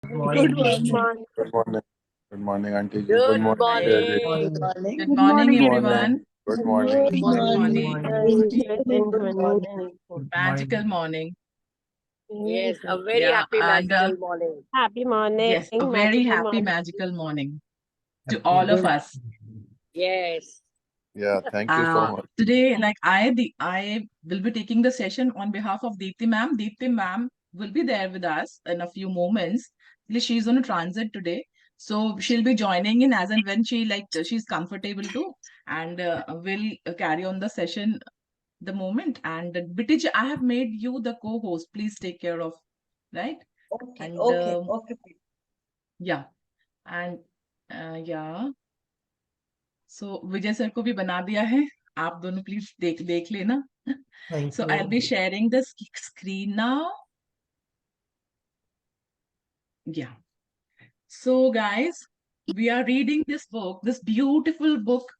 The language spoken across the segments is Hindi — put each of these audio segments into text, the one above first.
Good Good morning. morning. Good morning. Good morning, Auntie ji. Good Good morning, Daddy. morning. Morning. Good Good morning, morning, Good everyone. morning. Good morning. Good Good Good morning. morning. morning. Good Good morning. morning. Good Magical morning. morning. Yes, a very Yeah, happy and magical morning. Happy morning, yes, a very magical happy morning. magical morning to Happy all of New us. Yes. Yeah, thank you so much. Today, like I will be taking the session on behalf of Deepti ma'am. Deepti ma'am will be there with us in a few moments. Actually, she's on a transit today, so she'll be joining in as and when she's comfortable to, and will carry on the session the moment. And Bitij, I have made you the co-host. Please take care of, right? Okay, And okay, okay. yeah, and yeah. So Vijay sir को भी बना दिया है. आप दोनों प्लीज देख देख लेना. Thank So I'll be you. sharing the screen now. Yeah. So guys, we are reading this book, this beautiful book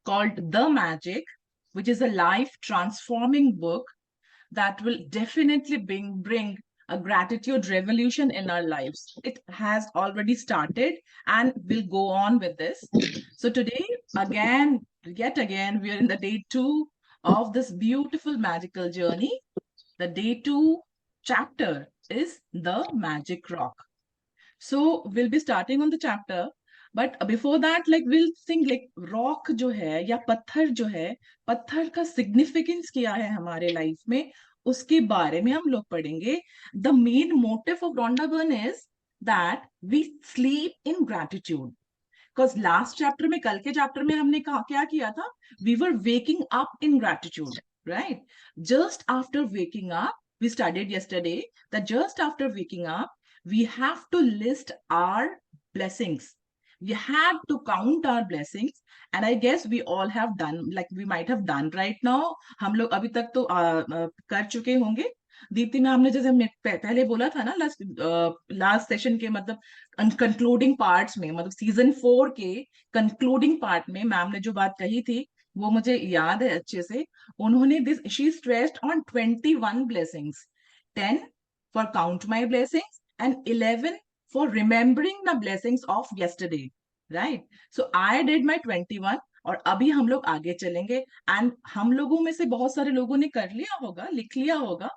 called The Magic, which is a life transforming book that will definitely bring a gratitude revolution in our lives. It has already started and will go on with this. So today, yet again, we are in the day 2 of this beautiful magical journey. The day 2 chapter is the magic rock. So we'll be starting on the chapter, but before that, like we'll think like rock जो है या पत्थर जो है, पत्थर का significance क्या है हमारे लाइफ में, उसके बारे में हम लोग पढ़ेंगे. The main motive of Rhonda Byrne is that we sleep in gratitude. Because last chapter में, कल के chapter में हमने कहा क्या किया था? We were waking up in gratitude, right? Just after waking up, we studied yesterday that just after waking up, we have to list our blessings. We have to count our blessings, and I guess we all have done, like we might have done right now. हम लोग अभी तक तो कर चुके होंगे. दीप्ति मैम ने जैसे पहले बोला था ना लास्ट सेशन के मतलब कंक्लूडिंग पार्ट्स में, मतलब सीजन 4 के कंक्लूडिंग पार्ट में मैम ने जो बात कही थी वो मुझे याद है अच्छे से. उन्होंने this she stressed on 21 blessings. 10 for count my blessings and 11 for remembering the blessings of yesterday, right? So I did my 21 और अभी हम लोग आगे चलेंगे. एंड हम लोगों में से बहुत सारे लोगों ने कर लिया होगा, लिख लिया होगा,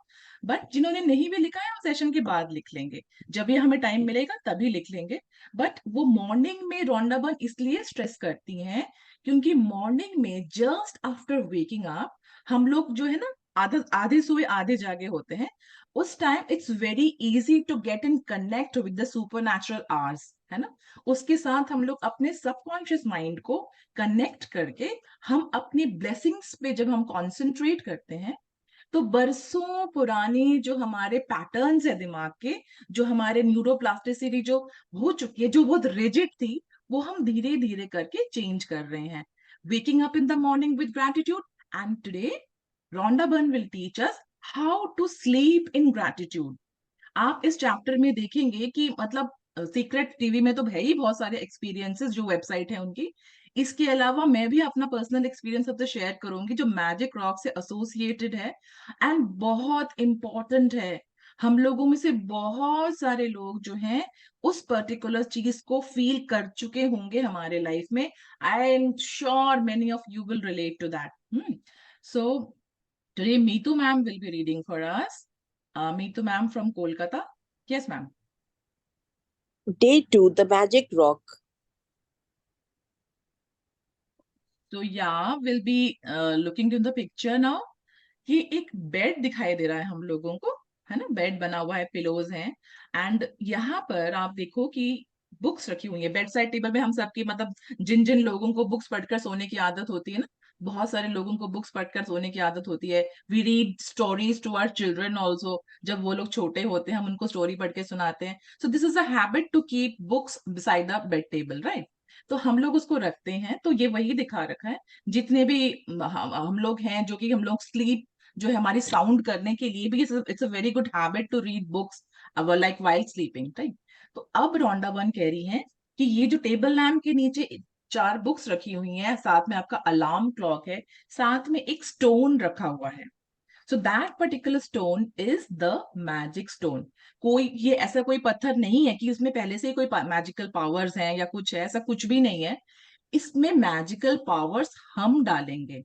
बट जिन्होंने नहीं भी लिखा है वो सेशन के बाद लिख लेंगे. जब भी हमें टाइम मिलेगा तभी लिख लेंगे. बट वो मॉर्निंग में रॉन्डा बर्न इसलिए स्ट्रेस करती हैं क्योंकि मॉर्निंग में जस्ट आफ्टर वेकिंग अप हम लोग जो है ना आधे आधे सोए आधे जागे होते हैं. उस time it's very easy to get in connect with the super natural hours, है ना. उसके साथ हम लोग अपने सबकॉन्शियस माइंड को कनेक्ट करके हम अपनी ब्लेसिंग्स पे जब हम कॉन्सेंट्रेट करते हैं तो बरसों पुरानी जो हमारे पैटर्न्स है दिमाग के, जो हमारे न्यूरोप्लास्टिसिटी जो हो चुकी है, जो बहुत रिजिड थी, वो हम धीरे धीरे करके चेंज कर रहे हैं. Waking up in the morning with gratitude. And today Rhonda Byrne will teach us how to sleep in gratitude. आप इस चैप्टर में देखेंगे कि मतलब सीक्रेट टीवी में तो है ही बहुत सारे एक्सपीरियंसेस जो वेबसाइट है उनकी. इसके अलावा मैं भी अपना पर्सनल एक्सपीरियंस सबसे शेयर करूंगी जो मैजिक रॉक से एसोसिएटेड है एंड बहुत इंपॉर्टेंट है. हम लोगों में से बहुत सारे लोग जो हैं उस पर्टिकुलर चीज को फील कर चुके होंगे हमारे लाइफ में. I am sure many of you will relate to that. So today Meetu ma'am will be reading for us. Meetu ma'am from Kolkata. Yes, ma'am. Day 2, the magic rock. So yeah, we'll be looking to the picture now. कि एक बेड दिखाई दे रहा है हम लोगों को, है ना. बेड बना हुआ है, पिलोज हैं, एंड यहाँ पर आप देखो कि बुक्स रखी हुई है. बेड साइड टेबल में हम सबकी मतलब जिन जिन लोगों को बुक्स पढ़कर सोने की आदत होती है ना, बहुत सारे लोगों को बुक्स पढ़कर सोने की आदत होती है. We read stories to our children also. जब वो लोग छोटे होते हैं हम उनको स्टोरी पढ़ के सुनाते हैं. So this is a habit to keep books beside the bed table, right. तो हम लोग उसको रखते हैं. तो ये वही दिखा रखा है. जितने भी हम लोग हैं जो कि हम लोग स्लीप जो है हमारी साउंड करने के लिए भी it's a very good habit to read books like while sleeping, right. तो अब रॉन्डा बर्न कह रही है कि ये जो टेबल लैम्प के नीचे 4 बुक्स रखी हुई हैं, साथ में आपका अलार्म क्लॉक है, साथ में एक स्टोन रखा हुआ है. So that particular stone is the magic stone. कोई ये ऐसा कोई पत्थर नहीं है कि इसमें पहले से ही कोई मैजिकल पावर्स हैं या कुछ है, ऐसा कुछ भी नहीं है। इसमें मैजिकल पावर्स हम डालेंगे।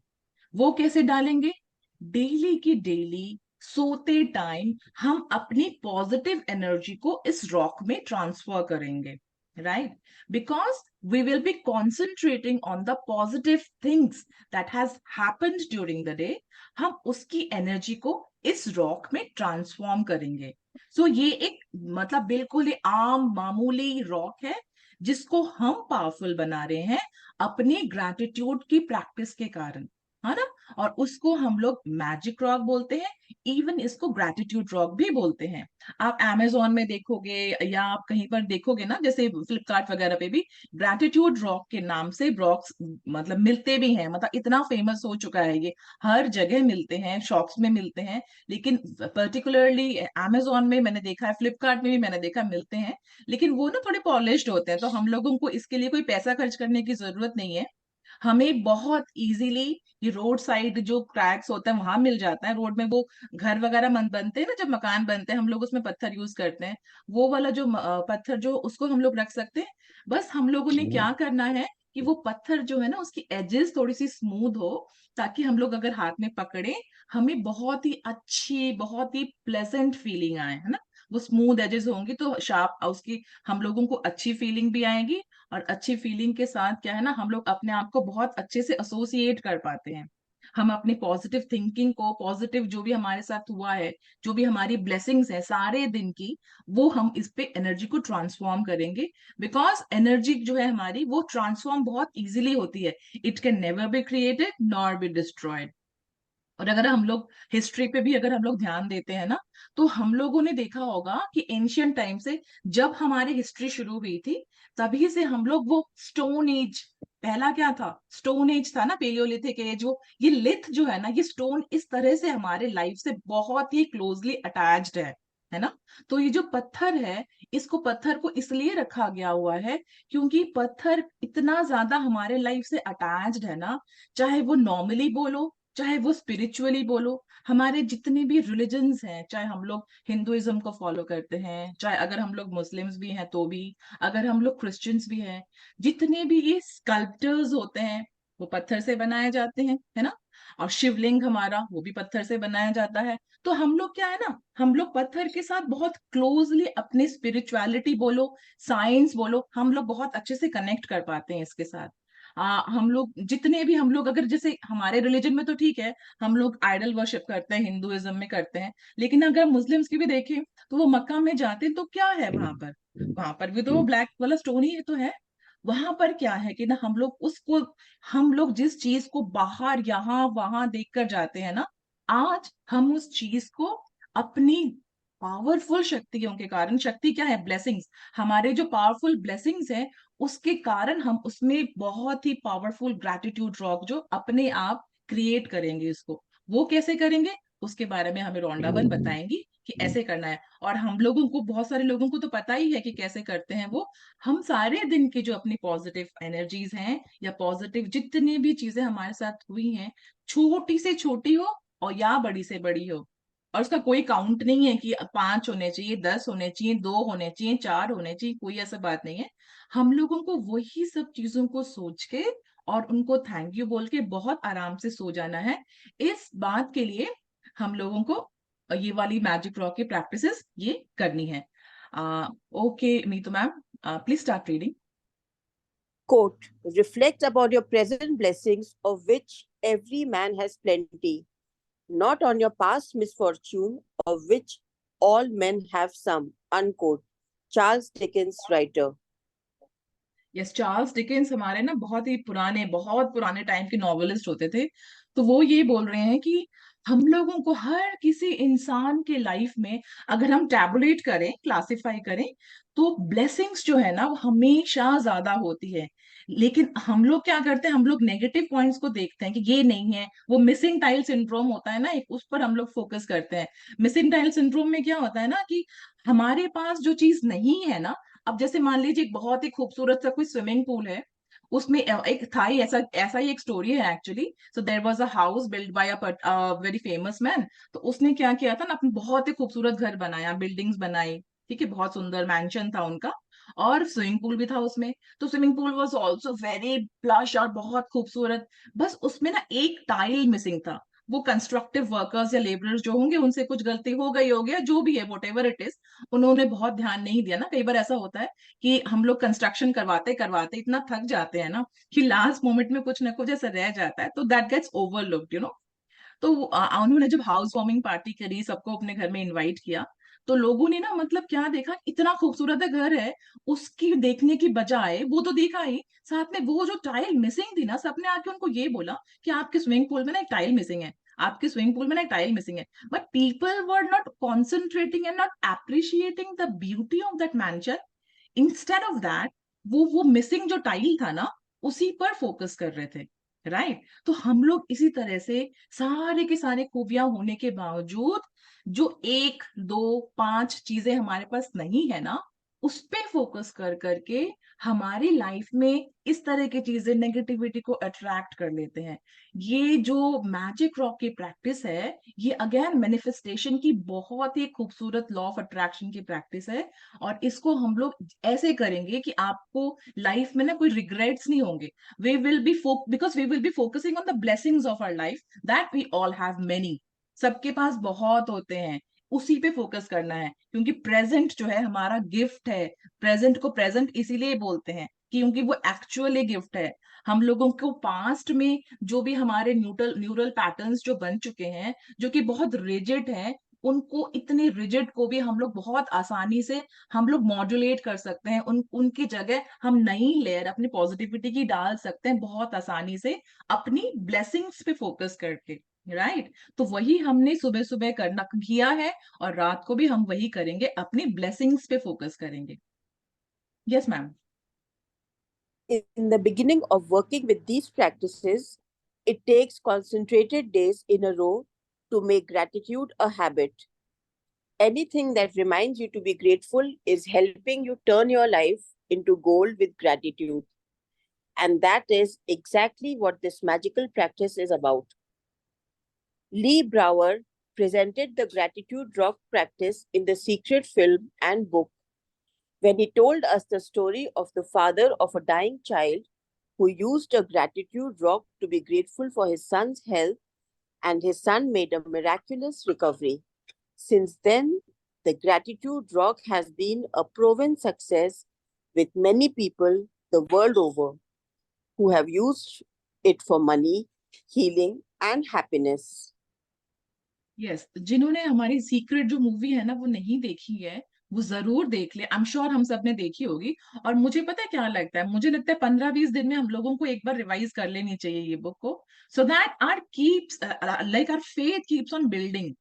वो कैसे डालेंगे? डेली की डेली सोते टाइम हम अपनी पॉजिटिव एनर्जी को इस रॉक में ट्रांसफर करेंगे, right? Because we will be concentrating on the positive things that has happened during the day। हम उसकी एनर्जी को इस रॉक में ट्रांसफॉर्म करेंगे। सो ये एक मतलब बिल्कुल ही आम मामूली रॉक है जिसको हम पावरफुल बना रहे हैं अपनी ग्रैटिट्यूड की प्रैक्टिस के कारण, है ना? और उसको हम लोग मैजिक रॉक बोलते हैं, इवन इसको ग्रैटिट्यूड रॉक भी बोलते हैं। आप Amazon में देखोगे या आप कहीं पर देखोगे ना, जैसे फ्लिपकार्ट वगैरह पे भी ग्रैटिट्यूड रॉक के नाम से रॉक्स मतलब मिलते भी हैं। मतलब इतना फेमस हो चुका है ये, हर जगह मिलते हैं, शॉप्स में मिलते हैं। लेकिन पर्टिकुलरली Amazon में मैंने देखा है, फ्लिपकार्ट में भी मैंने देखा मिलते हैं, लेकिन वो ना थोड़े पॉलिश्ड होते हैं, तो हम लोगों को इसके लिए कोई पैसा खर्च करने की जरूरत नहीं है। हमें बहुत इजीली ये रोड साइड जो क्रैक्स होते हैं वहां मिल जाता है। रोड में वो घर वगैरह बनते हैं ना, जब मकान बनते हैं हम लोग उसमें पत्थर यूज करते हैं, वो वाला जो पत्थर जो उसको हम लोग रख सकते हैं। बस हम लोगों ने क्या करना है कि वो पत्थर जो है ना उसकी एजेस थोड़ी सी स्मूथ हो, ताकि हम लोग अगर हाथ में पकड़े हमें बहुत ही अच्छी बहुत ही प्लेजेंट फीलिंग आए, है ना? वो स्मूथ एजेस होंगी तो शार्प उसकी हम लोगों को अच्छी फीलिंग भी आएगी। और अच्छी फीलिंग के साथ क्या है ना, हम लोग अपने आप को बहुत अच्छे से एसोसिएट कर पाते हैं। हम अपनी पॉजिटिव थिंकिंग को, पॉजिटिव जो भी हमारे साथ हुआ है, जो भी हमारी ब्लेसिंग्स है सारे दिन की, वो हम इस पे एनर्जी को ट्रांसफॉर्म करेंगे। बिकॉज एनर्जी जो है हमारी वो ट्रांसफॉर्म बहुत इजीली होती है। It can never be created nor be destroyed. और अगर हम लोग हिस्ट्री पे भी अगर हम लोग ध्यान देते हैं ना, तो हम लोगों ने देखा होगा कि एंशियंट टाइम से जब हमारी हिस्ट्री शुरू हुई थी, तभी से हम लोग वो स्टोन एज, पहला क्या था? स्टोन एज था ना, पेलियोलिथिक एज। वो ये लिथ जो है ना, ये स्टोन इस तरह से हमारे लाइफ से बहुत ही क्लोजली अटैच्ड है ना? तो ये जो पत्थर है, इसको पत्थर को इसलिए रखा गया हुआ है क्योंकि पत्थर इतना ज्यादा हमारे लाइफ से अटैच्ड है ना। चाहे वो नॉर्मली बोलो, चाहे वो स्पिरिचुअली बोलो, हमारे जितने भी रिलीजन्स हैं, चाहे हम लोग हिंदुइज्म को फॉलो करते हैं, चाहे अगर हम लोग मुस्लिम्स भी हैं तो भी, अगर हम लोग क्रिश्चियंस भी हैं, जितने भी ये स्कल्प्टर्स होते हैं वो पत्थर से बनाए जाते हैं, है ना? और शिवलिंग हमारा वो भी पत्थर से बनाया जाता है। तो हम लोग क्या है ना, हम लोग पत्थर के साथ बहुत क्लोजली अपनी स्पिरिचुअलिटी बोलो, साइंस बोलो, हम लोग बहुत अच्छे से कनेक्ट कर पाते हैं इसके साथ। हम लोग जितने भी हम लोग अगर जैसे हमारे रिलीजन में तो ठीक है, हम लोग आइडल वर्शिप करते हैं, हिंदुइज्म में करते हैं, लेकिन अगर मुस्लिम्स की भी देखें तो वो मक्का में जाते हैं तो क्या है वहां पर? वहां पर भी तो वो ब्लैक वाला स्टोन ही तो है। वहां पर क्या है कि ना, हम लोग उसको, हम लोग जिस चीज को बाहर यहाँ वहां देख कर जाते हैं ना, आज हम उस चीज को अपनी पावरफुल शक्तियों के कारण, शक्ति क्या है? ब्लेसिंग्स। हमारे जो पावरफुल ब्लेसिंग्स हैं उसके कारण हम उसमें बहुत ही पावरफुल ग्रैटिट्यूड रॉक जो अपने आप क्रिएट करेंगे। इसको वो कैसे करेंगे उसके बारे में हमें रोंडाबन बताएंगी कि ऐसे करना है। और हम लोगों को, बहुत सारे लोगों को तो पता ही है कि कैसे करते हैं वो। हम सारे दिन की जो अपनी पॉजिटिव एनर्जीज हैं या पॉजिटिव जितनी भी चीजें हमारे साथ हुई हैं, छोटी से छोटी हो और या बड़ी से बड़ी हो, और उसका कोई काउंट नहीं है कि 5 होने चाहिए, 10 होने चाहिए, 2 होने चाहिए, 4 होने चाहिए, कोई ऐसा बात नहीं है। हम लोगों को वही सब चीजों को सोच के और उनको थैंक यू बोल के बहुत आराम से सो जाना है। इस बात के लिए हम लोगों को ये वाली मैजिक रॉक की प्रैक्टिसेस ये करनी है। Okay Meetu ma'am, please start reading. Quote, reflect about your present blessings, of which every man has plenty, not on your past misfortune, of which all men have some. Unquote. Charles Dickens, writer. Yes, Charles Dickens हमारे ना बहुत पुराने टाइम के नॉवेलिस्ट होते थे। तो वो ये बोल रहे हैं कि हम लोगों को, हर किसी इंसान के लाइफ में अगर हम टैबुलेट करें, क्लासिफाई करें, तो ब्लेसिंग्स जो है ना वो हमेशा ज्यादा होती है। लेकिन हम लोग क्या करते हैं, हम लोग नेगेटिव पॉइंट्स को देखते हैं कि ये नहीं है। वो मिसिंग टाइल सिंड्रोम होता है ना एक, उस पर हम लोग फोकस करते हैं। मिसिंग टाइल सिंड्रोम में क्या होता है ना कि हमारे पास जो चीज नहीं है ना, अब जैसे मान लीजिए एक बहुत ही खूबसूरत सा कोई स्विमिंग पूल है, उसमें एक था ही ऐसा ही एक स्टोरी है actually. So there was a house build by a very famous man. तो उसने क्या किया था ना, अपने बहुत ही खूबसूरत घर बनाया, बिल्डिंग्स बनाई, ठीक है, बहुत सुंदर मैंशन था उनका, और स्विमिंग पूल भी था उसमें. तो swimming pool was also very plush और बहुत खूबसूरत. बस उसमें ना एक टाइल मिसिंग था. वो कंस्ट्रक्टिव वर्कर्स या लेबरर्स जो होंगे, उनसे कुछ गलती हो गई होगी, या जो भी है, वट एवर इट इज, उन्होंने बहुत ध्यान नहीं दिया ना. कई बार ऐसा होता है कि हम लोग कंस्ट्रक्शन करवाते करवाते इतना थक जाते हैं ना कि लास्ट मोमेंट में कुछ ना कुछ ऐसा रह जाता है, तो that gets overlooked, you know. तो उन्होंने जब हाउस वार्मिंग पार्टी करी, सबको अपने घर में इनवाइट किया, तो लोगों ने ना मतलब क्या देखा, इतना खूबसूरत है घर है, उसकी देखने की बजाय वो तो देखा ही, साथ में वो जो टाइल मिसिंग थी ना, सबने आके उनको ये बोला कि आपके स्विमिंग पूल में ना एक टाइल मिसिंग है, आपके स्विमिंग पूल में ना एक टाइल मिसिंग है. But people were not concentrating and not appreciating the beauty of that mention. Instead of that, वो मिसिंग जो टाइल था ना, उसी पर फोकस कर रहे थे. राइट. तो हम लोग इसी तरह से सारे के सारे खूबियां होने के बावजूद, जो एक दो पांच चीजें हमारे पास नहीं है ना, उस पे फोकस कर करके हमारी लाइफ में इस तरह की चीजें नेगेटिविटी को अट्रैक्ट कर लेते हैं. ये जो मैजिक रॉक की प्रैक्टिस है, ये अगेन मैनिफेस्टेशन की बहुत ही खूबसूरत लॉ ऑफ अट्रैक्शन की प्रैक्टिस है. और इसको हम लोग ऐसे करेंगे कि आपको लाइफ में ना कोई रिग्रेट्स नहीं होंगे. We will be because we will be focusing on the blessings of our life that we all have many. सबके पास बहुत होते हैं, उसी पे फोकस करना है, क्योंकि प्रेजेंट जो है हमारा गिफ्ट है. प्रेजेंट को प्रेजेंट इसीलिए बोलते हैं क्योंकि वो एक्चुअली गिफ्ट है. हम लोगों को पास्ट में जो भी हमारे न्यूरल पैटर्न्स जो बन चुके हैं, जो कि बहुत रिजिड हैं, उनको, इतने रिजिड को भी हम लोग बहुत आसानी से हम लोग मॉड्यूलेट कर सकते हैं. उनकी जगह हम नई लेयर अपनी पॉजिटिविटी की डाल सकते हैं बहुत आसानी से, अपनी ब्लेसिंग्स पे फोकस करके. राइट. तो वही हमने सुबह सुबह करना किया है, और रात को भी हम वही करेंगे, अपनी ब्लेसिंग्स पे फोकस करेंगे. Yes ma'am. In the beginning of working with these practices, it takes concentrated days in a row to make gratitude a habit. Anything that reminds you to be grateful is helping you turn your life into gold with gratitude. And that is exactly what this magical practice is about. Lee Brower presented the gratitude rock practice in the Secret film and book when he told us the story of the father of a dying child who used a gratitude rock to be grateful for his son's health, and his son made a miraculous recovery. Since then, the gratitude rock has been a proven success with many people the world over who have used it for money, healing, and happiness. Yes. जिन्होंने हमारी सीक्रेट जो मूवी है ना वो नहीं देखी है, वो जरूर देख ले. आई एम श्योर हम सब ने देखी होगी. और मुझे पता है क्या लगता है, मुझे लगता है 15-20 दिन में हम लोगों को एक बार रिवाइज कर लेनी चाहिए ये बुक को, so that our keeps like our faith keeps on building.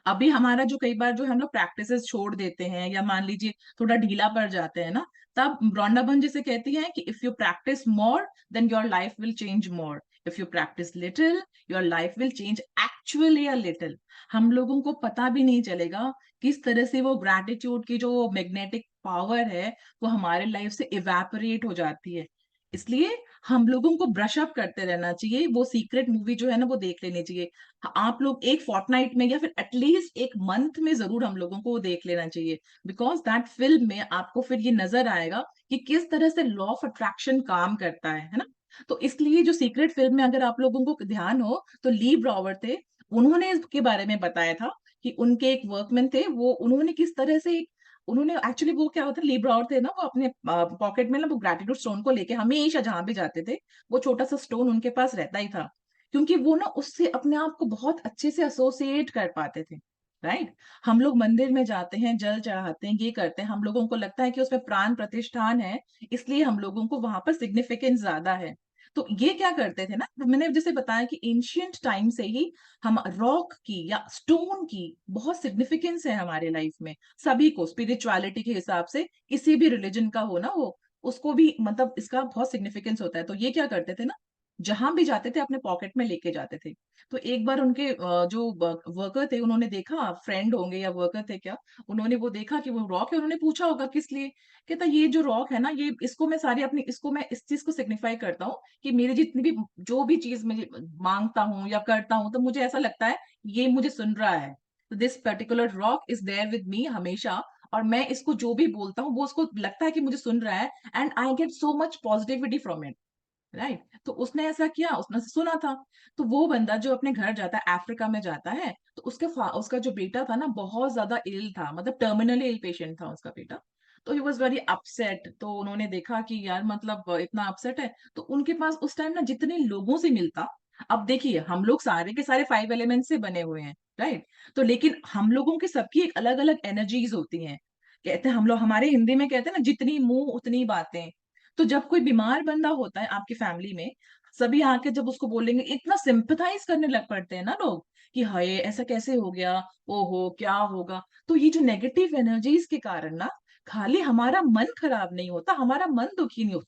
अभी हमारा जो कई बार जो हम लोग प्रैक्टिसेस छोड़ देते हैं, या मान लीजिए थोड़ा ढीला पड़ जाते हैं ना, तब रॉन्डा बर्न जैसे कहती है कि if you practice more than your life will change more. If you practice little your life will change actually a little. हम लोगों को पता भी नहीं चलेगा किस तरह से वो ग्रैटिट्यूड की जो मैग्नेटिक पावर है वो हमारे लाइफ से इवेपोरेट हो जाती है. इसलिए हम लोगों को ब्रश अप करते रहना चाहिए. वो सीक्रेट मूवी जो है ना वो देख लेनी चाहिए. आप लोग एक फोर्टनाइट में या फिर एटलीस्ट एक मंथ में जरूर हम लोगों को वो देख लेना चाहिए, बिकॉज दैट फिल्म में आपको फिर ये नजर आएगा कि किस तरह से लॉ ऑफ अट्रैक्शन काम करता है ना. तो इसलिए जो सीक्रेट फिल्म में अगर आप लोगों को ध्यान हो, तो ली ब्रावर थे, उन्होंने इसके बारे में बताया था कि उनके एक वर्कमैन थे, वो उन्होंने किस तरह से, उन्होंने एक्चुअली, वो क्या होता है, ली ब्रावर थे ना, वो अपने पॉकेट में ना वो ग्रेटिट्यूड स्टोन को लेके हमेशा जहां भी जाते थे, वो छोटा सा स्टोन उनके पास रहता ही था, क्योंकि वो ना उससे अपने आप को बहुत अच्छे से एसोसिएट कर पाते थे. राइट. हम लोग मंदिर में जाते हैं, जल चढ़ाते हैं, ये करते हैं, हम लोगों को लगता है कि उसमें प्राण प्रतिष्ठान है, इसलिए हम लोगों को वहां पर सिग्निफिकेंस ज्यादा है. तो ये क्या करते थे ना, मैंने जैसे बताया कि एंशियंट टाइम से ही हम रॉक की या स्टोन की बहुत सिग्निफिकेंस है हमारे लाइफ में. सभी को स्पिरिचुअलिटी के हिसाब से, किसी भी रिलीजन का हो ना वो, उसको भी मतलब इसका बहुत सिग्निफिकेंस होता है. तो ये क्या करते थे ना, जहां भी जाते थे अपने पॉकेट में लेके जाते थे। तो एक बार उनके जो वर्कर थे उन्होंने देखा, फ्रेंड होंगे या वर्कर थे क्या, उन्होंने वो देखा कि वो रॉक है, उन्होंने पूछा होगा किस लिए। कहता ये जो रॉक है ना, ये इसको मैं सारी अपनी, इसको मैं इस चीज को सिग्निफाई करता हूँ कि मेरी जितनी भी जो भी चीज मैं मांगता हूँ या करता हूँ, तो मुझे ऐसा लगता है ये मुझे सुन रहा है। तो this particular rock is there with me हमेशा, और मैं इसको जो भी बोलता हूँ वो उसको लगता है कि मुझे सुन रहा है, and I get so much positivity from it. Right, तो उसने ऐसा किया, उसने सुना था। तो वो बंदा जो अपने घर जाता है, अफ्रीका में जाता है, तो उसका जो बेटा था ना बहुत ज्यादा इल था, मतलब टर्मिनली इल पेशेंट था उसका बेटा। तो ही वॉज वेरी अपसेट। तो उन्होंने देखा कि यार मतलब इतना अपसेट है, तो उनके पास उस टाइम ना जितने लोगों से मिलता, अब देखिए हम लोग सारे के सारे 5 एलिमेंट से बने हुए हैं, राइट। तो लेकिन हम लोगों की सबकी एक अलग अलग एनर्जीज होती हैं। कहते हैं हम लोग, हमारे हिंदी में कहते हैं ना, जितनी मुंह उतनी बातें। तो जब कोई बीमार बंदा होता है आपकी फैमिली में, सभी आके जब उसको बोलेंगे, इतना सिंपथाइज करने लग पड़ते हैं ना लोग, कि हाय ऐसा कैसे हो गया, ओहो क्या होगा। तो ये जो नेगेटिव एनर्जीज के कारण ना, खाली हमारा मन खराब नहीं होता, हमारा मन दुखी नहीं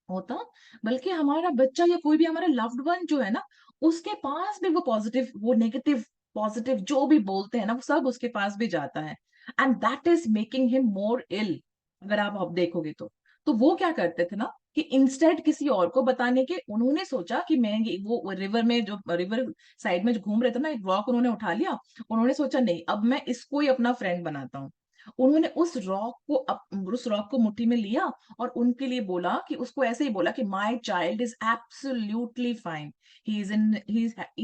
होता, बल्कि हमारा बच्चा या कोई भी हमारा लव्ड वन जो है ना, उसके पास भी वो पॉजिटिव, वो नेगेटिव पॉजिटिव जो भी बोलते हैं ना, वो सब उसके पास भी जाता है, and that is making him more ill. अगर आप अब देखोगे तो वो क्या करते थे ना, कि इंस्टेड किसी और को बताने के, उन्होंने सोचा कि मैं वो रिवर में, जो रिवर साइड में जो घूम रहे थे ना, एक रॉक उन्होंने उठा लिया। उन्होंने सोचा नहीं, अब मैं इसको ही अपना फ्रेंड बनाता हूँ। उन्होंने उस रॉक को मुट्ठी में लिया, और उनके लिए बोला कि, उसको ऐसे ही बोला कि my child is absolutely fine, he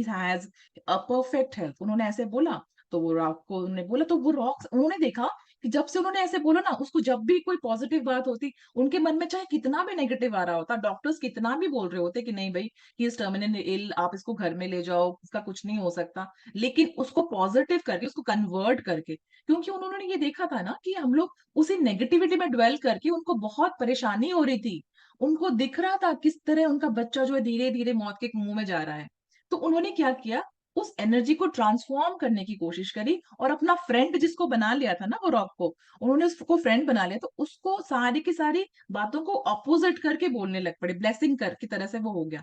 has a perfect health, उन्होंने ऐसे बोला। तो वो रॉक को उन्होंने बोला, तो वो रॉक, उन्होंने देखा कि जब से उन्होंने ऐसे बोला ना, उसको जब भी कोई पॉजिटिव बात होती, उनके मन में चाहे कितना भी नेगेटिव आ रहा होता, डॉक्टर्स कितना भी बोल रहे होते कि नहीं भाई, ही इज टर्मिनल इल, आप इसको घर में ले जाओ, इसका कुछ नहीं हो सकता, लेकिन उसको पॉजिटिव करके, उसको कन्वर्ट करके, क्योंकि उन्होंने ये देखा था ना कि हम लोग उसी नेगेटिविटी में ड्वेल करके उनको बहुत परेशानी हो रही थी। उनको दिख रहा था किस तरह उनका बच्चा जो है धीरे धीरे मौत के मुंह में जा रहा है। तो उन्होंने क्या किया, उस एनर्जी को ट्रांसफॉर्म करने की कोशिश करी, और अपना फ्रेंड जिसको बना लिया था ना वो रॉक को, उन्होंने उसको फ्रेंड बना लिया, तो उसको सारी की सारी बातों को ऑपोजिट करके बोलने लग पड़े, ब्लेसिंग कर की तरह से वो हो गया।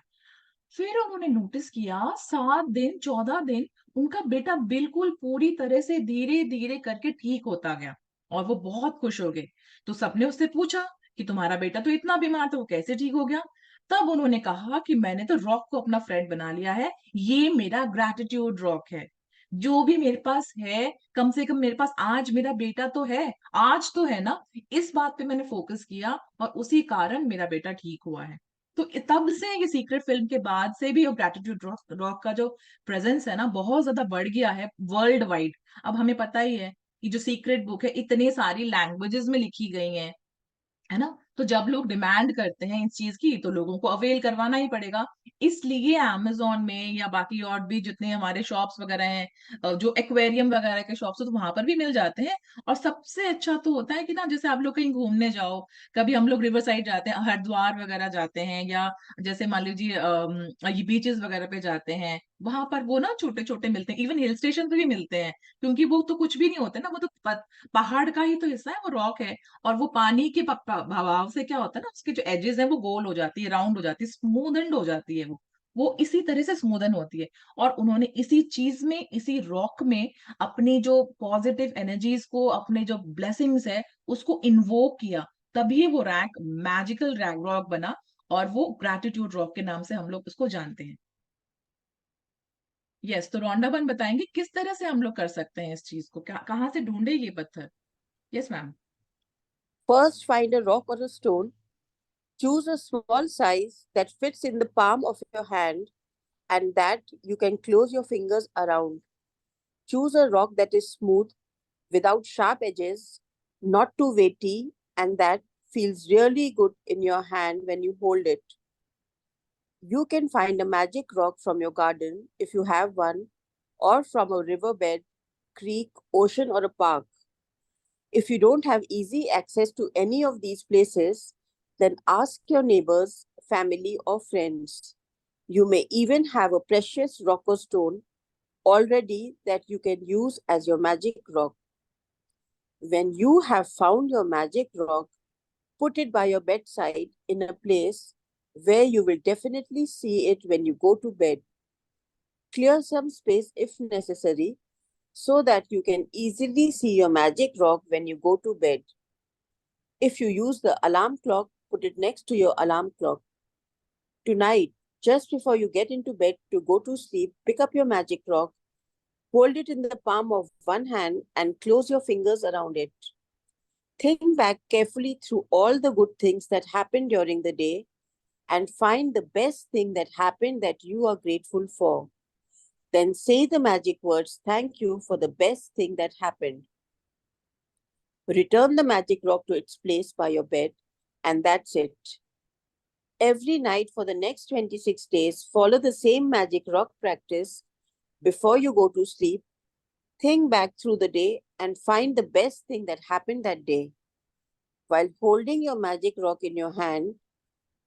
फिर उन्होंने नोटिस किया 7 दिन 14 दिन उनका बेटा बिल्कुल पूरी तरह से धीरे धीरे करके ठीक होता गया, और वो बहुत खुश हो गए। तो सबने उससे पूछा कि तुम्हारा बेटा तो इतना बीमार था, वो कैसे ठीक हो गया। तब उन्होंने कहा कि मैंने तो रॉक को अपना फ्रेंड बना लिया है, ये मेरा ग्रैटिट्यूड रॉक है। जो भी मेरे पास है, कम से कम मेरे पास आज मेरा बेटा तो है, आज तो है ना, इस बात पे मैंने फोकस किया, और उसी कारण मेरा बेटा ठीक हुआ है। तो तब से ये सीक्रेट फिल्म के बाद से भी ग्रैटिट्यूड रॉक का जो प्रेजेंस है ना, बहुत ज्यादा बढ़ गया है वर्ल्ड वाइड। अब हमें पता ही है कि जो सीक्रेट बुक है इतनी सारी लैंग्वेजेस में लिखी गई है ना, तो जब लोग डिमांड करते हैं इस चीज की, तो लोगों को अवेल करवाना ही पड़ेगा। इसलिए अमेजोन में या बाकी और भी जितने हमारे शॉप्स वगैरह हैं, जो एक्वेरियम वगैरह के शॉप्स, तो वहां पर भी मिल जाते हैं। और सबसे अच्छा तो होता है कि ना, जैसे आप लोग कहीं घूमने जाओ, कभी हम लोग रिवर साइड जाते हैं, हरिद्वार वगैरह जाते हैं, या जैसे मान लीजिए ये बीचेस वगैरह पे जाते हैं, वहां पर वो ना छोटे छोटे मिलते हैं, इवन हिल स्टेशन पे भी मिलते हैं, क्योंकि वो तो कुछ भी नहीं होते ना, वो तो पहाड़ का ही तो हिस्सा है, वो रॉक है। और वो पानी के बहाव से क्या होता है ना, उसके जो एजेस है वो गोल हो जाती है, राउंड हो जाती है, स्मूदन हो जाती है वो इसी तरह से स्मूदन होती है। और उन्होंने इसी चीज में, इसी रॉक में अपनी जो पॉजिटिव एनर्जीज को, अपने जो ब्लेसिंग्स है उसको इन्वोक किया, तभी वो रैक मैजिकल रैक रॉक बना, और वो ग्रैटिट्यूड रॉक के नाम से हम लोग उसको जानते हैं। यस, तो रोंडा बन बताएंगे किस तरह से हम लोग कर सकते हैं इस चीज को, क्या कहाँ से ढूंढे ये पत्थर। Yes ma'am. First, find a rock or a stone. Choose a small size that fits in the palm of your hand and that you can close your fingers around. Choose a rock that is smooth, without sharp edges, not too weighty, and that feels really good in your hand when you hold it. You can find a magic rock from your garden if you have one, or from a riverbed, creek, ocean, or a park. If you don't have easy access to any of these places, then ask your neighbors, family, or friends. You may even have a precious rock or stone already that you can use as your magic rock. When you have found your magic rock, put it by your bedside in a place where you will definitely see it when you go to bed. Clear some space if necessary so that you can easily see your magic rock when you go to bed. If you use the alarm clock, put it next to your alarm clock. Tonight, just before you get into bed to go to sleep, pick up your magic rock, hold it in the palm of one hand, and close your fingers around it. Think back carefully through all the good things that happened during the day and find the best thing that happened that you are grateful for. Then say the magic words, "Thank you for the best thing that happened." Return the magic rock to its place by your bed, and that's it. Every night for the next 26 days, follow the same magic rock practice. Before you go to sleep, think back through the day and find the best thing that happened that day. While holding your magic rock in your hand,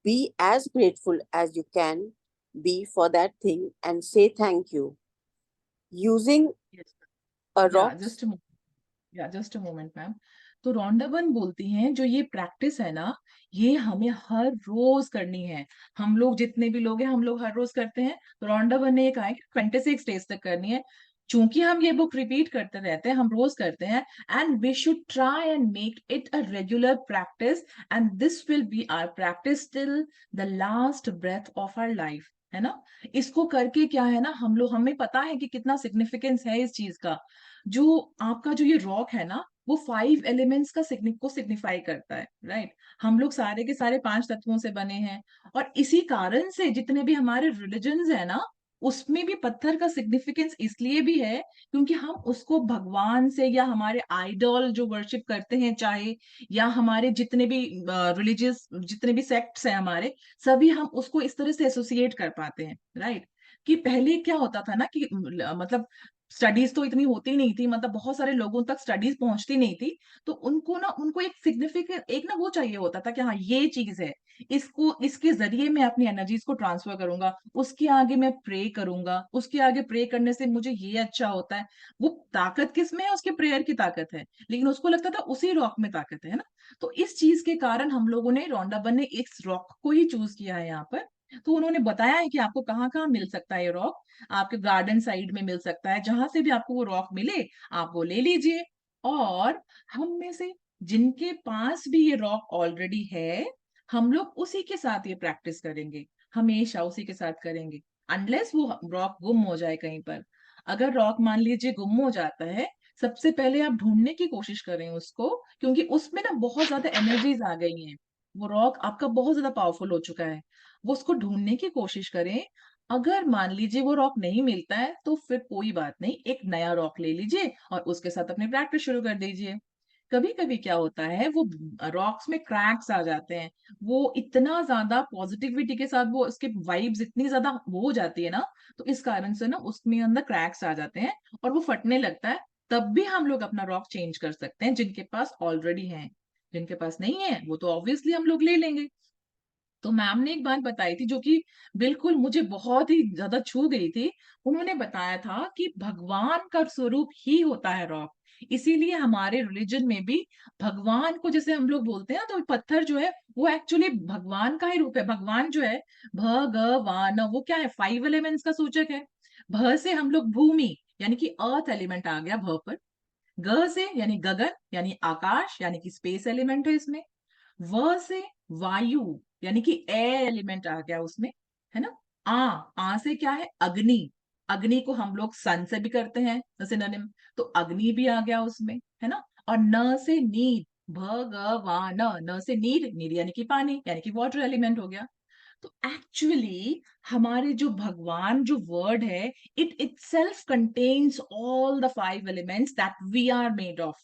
be as grateful as you can be for that thing and say thank you. Using Yes. a Yeah, rock. Just a moment ma'am. तो रॉन्डाबन बोलती हैं जो ये प्रैक्टिस है ना, ये हमें हर रोज करनी है। हम लोग जितने भी लोग हैं, हम लोग हर रोज करते हैं। तो रॉन्डाबन ने ये कहा है कि 26 डेज तक करनी है। चूंकि हम ये बुक रिपीट करते रहते हैं, हम रोज करते हैं, and we should try and make it a regular practice, and this will be our practice till the last breath of our life, है ना। इसको करके क्या है ना, हम लोग, हमें पता है कि कितना सिग्निफिकेंस है इस चीज का। जो आपका जो ये रॉक है ना, वो 5 एलिमेंट्स का को सिग्निफाई करता है, राइट। हम लोग सारे के सारे 5 तत्वों से बने हैं, और इसी कारण से जितने भी हमारे रिलीजन्स है ना, उसमें भी पत्थर का सिग्निफिकेंस इसलिए भी है क्योंकि हम उसको भगवान से, या हमारे आइडल जो वर्शिप करते हैं चाहे, या हमारे जितने भी रिलीजियस जितने भी सेक्ट्स हैं हमारे, सभी हम उसको इस तरह से एसोसिएट कर पाते हैं, राइट। कि पहले क्या होता था ना कि मतलब स्टडीज तो इतनी होती नहीं थी, मतलब बहुत सारे लोगों तक स्टडीज पहुंचती नहीं थी। तो उनको एक सिग्निफिकेंट, एक ना वो चाहिए होता था कि हाँ ये चीज है, इसको इसके जरिए मैं अपनी एनर्जीज को ट्रांसफर करूंगा, उसके आगे मैं प्रे करूंगा, उसके आगे प्रे करने से मुझे ये अच्छा होता है। वो ताकत किस में है? उसके प्रेयर की ताकत है, लेकिन उसको लगता था उसी रॉक में ताकत है ना। तो इस चीज के कारण हम लोगों ने, रॉन्डाबन ने इस रॉक को ही चूज किया है यहाँ पर। तो उन्होंने बताया है कि आपको कहाँ कहाँ मिल सकता है ये रॉक। आपके गार्डन साइड में मिल सकता है, जहां से भी आपको वो रॉक मिले आप वो ले लीजिए। और हम में से जिनके पास भी ये रॉक ऑलरेडी है, हम लोग उसी के साथ ये प्रैक्टिस करेंगे, हमेशा उसी के साथ करेंगे, अनलेस वो रॉक गुम हो जाए कहीं पर। अगर रॉक मान लीजिए गुम हो जाता है, सबसे पहले आप ढूंढने की कोशिश करें उसको, क्योंकि उसमें ना बहुत ज्यादा एनर्जीज आ गई हैं। वो रॉक आपका बहुत ज्यादा पावरफुल हो चुका है, वो उसको ढूंढने की कोशिश करें। अगर मान लीजिए वो रॉक नहीं मिलता है, तो फिर कोई बात नहीं, एक नया रॉक ले लीजिए और उसके साथ अपनी प्रैक्टिस शुरू कर दीजिए। कभी कभी क्या होता है, वो रॉक्स में क्रैक्स आ जाते हैं। वो इतना ज्यादा पॉजिटिविटी के साथ, वो उसके वाइब्स इतनी ज्यादा वो हो जाती है ना, तो इस कारण से ना उसमें अंदर क्रैक्स आ जाते हैं और वो फटने लगता है। तब भी हम लोग अपना रॉक चेंज कर सकते हैं, जिनके पास ऑलरेडी है। जिनके पास नहीं है वो तो ऑब्वियसली हम लोग ले लेंगे। तो मैम ने एक बात बताई थी जो कि बिल्कुल मुझे बहुत ही ज्यादा छू गई थी। उन्होंने बताया था कि भगवान का स्वरूप ही होता है रॉक। इसीलिए हमारे रिलीजन में भी भगवान को जैसे हम लोग बोलते हैं, तो पत्थर जो है वो एक्चुअली भगवान का ही रूप है। भगवान जो है, भगवान, वो क्या है? 5 एलिमेंट्स का सूचक है। भ से हम लोग भूमि यानी कि अर्थ एलिमेंट आ गया भ पर। ग से यानी गगन यानी आकाश यानी कि स्पेस एलिमेंट है इसमें। व से वायु यानी कि एयर एलिमेंट आ गया उसमें, है ना। आ से क्या है? अग्नि। अग्नि को हम लोग सन से भी करते हैं सिनोनिम, तो अग्नि भी आ गया उसमें, है ना। और न से नीर, भगवान, न से नीर, नीर यानी कि पानी यानी कि वाटर एलिमेंट हो गया। तो एक्चुअली हमारे जो भगवान जो वर्ड है, it itself contains all the 5 elements that we are made of,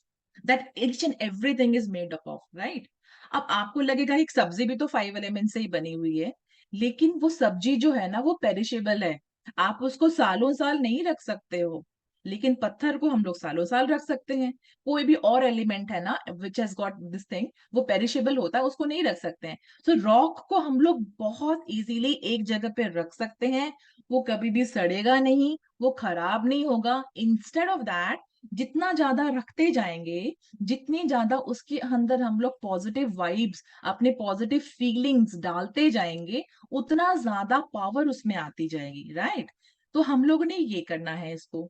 that each and everything is made up of, right. अब आपको लगेगा कि सब्जी भी तो 5 एलिमेंट से ही बनी हुई है, लेकिन वो सब्जी जो है ना, वो पेरिशेबल है। आप उसको सालों साल नहीं रख सकते हो, लेकिन पत्थर को हम लोग सालों साल रख सकते हैं। कोई भी और एलिमेंट है ना which has got this thing, वो पेरिशेबल होता है, उसको नहीं रख सकते हैं। तो रॉक को हम लोग बहुत इजीली एक जगह पे रख सकते हैं। वो कभी भी सड़ेगा नहीं, वो खराब नहीं होगा। इंस्टेड ऑफ दैट जितना ज्यादा रखते जाएंगे, जितनी ज्यादा उसके अंदर हम लोग पॉजिटिव वाइब्स, अपने पॉजिटिव फीलिंग्स डालते जाएंगे, उतना ज्यादा पावर उसमें आती जाएगी, राइट? तो हम लोग ने ये करना है इसको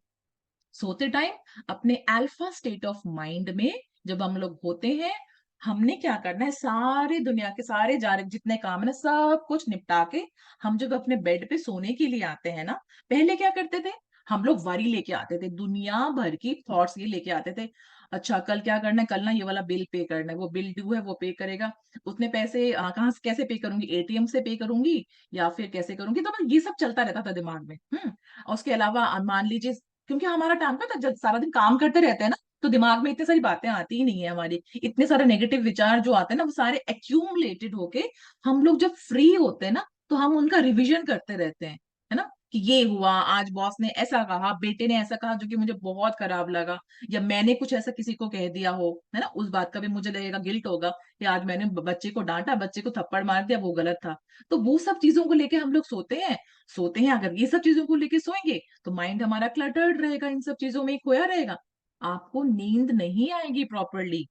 सोते टाइम, अपने अल्फा स्टेट ऑफ माइंड में जब हम लोग होते हैं, हमने क्या करना है, सारे दुनिया के सारे जा जितने काम है ना, सब कुछ निपटा के हम जब अपने बेड पे सोने के लिए आते हैं ना, पहले क्या करते थे, हम लोग वरी लेके आते थे, दुनिया भर की थॉट्स ये लेके आते थे। अच्छा कल क्या करना है, कल ना ये वाला बिल पे करना है, वो बिल ड्यू है, वो पे करेगा, उतने पैसे कहाँ से कैसे पे करूंगी, एटीएम से पे करूंगी या फिर कैसे करूंगी, तो बस ये सब चलता रहता था दिमाग में। और उसके अलावा मान लीजिए, क्योंकि हमारा टाइम का जब सारा दिन काम करते रहते हैं ना, तो दिमाग में इतनी सारी बातें आती ही नहीं है हमारी, इतने सारे नेगेटिव विचार जो आते हैं ना, वो सारे एक्यूमुलेटेड होके हम लोग जब फ्री होते हैं ना, तो हम उनका रिवीजन करते रहते हैं, है ना, कि ये हुआ आज, बॉस ने ऐसा कहा, बेटे ने ऐसा कहा जो कि मुझे बहुत खराब लगा, या मैंने कुछ ऐसा किसी को कह दिया हो, है ना, उस बात का भी मुझे लगेगा, गिल्ट होगा कि आज मैंने बच्चे को डांटा, बच्चे को थप्पड़ मार दिया, वो गलत था। तो वो सब चीजों को लेके हम लोग सोते हैं। अगर ये सब चीजों को लेके सोएंगे तो माइंड हमारा क्लटर्ड रहेगा, इन सब चीजों में खोया रहेगा, आपको नींद नहीं आएगी प्रॉपरली।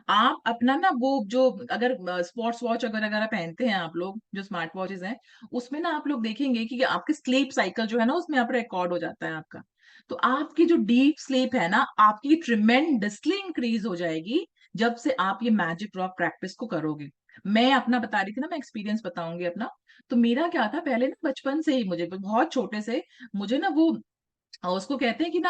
आप अपना ना वो जो, अगर स्पॉट्स वॉच अगर अगर आप पहनते हैं, आप लोग जो स्मार्ट वॉचेस हैं, उसमें ना आप लोग देखेंगे कि आपके स्लीप साइकिल जो है ना, उसमें आप रिकॉर्ड हो जाता है आपका। तो आपकी जो डीप स्लीप है ना, आपकी ट्रिमेंडसली इंक्रीज हो जाएगी जब से आप ये मैजिक रॉक प्रैक्टिस को करोगे। मैं अपना बता रही थी ना, मैं एक्सपीरियंस बताऊंगी अपना। तो मेरा क्या था, पहले ना बचपन से ही मुझे, बहुत छोटे से मुझे ना वो, उसको कहते हैं कि ना,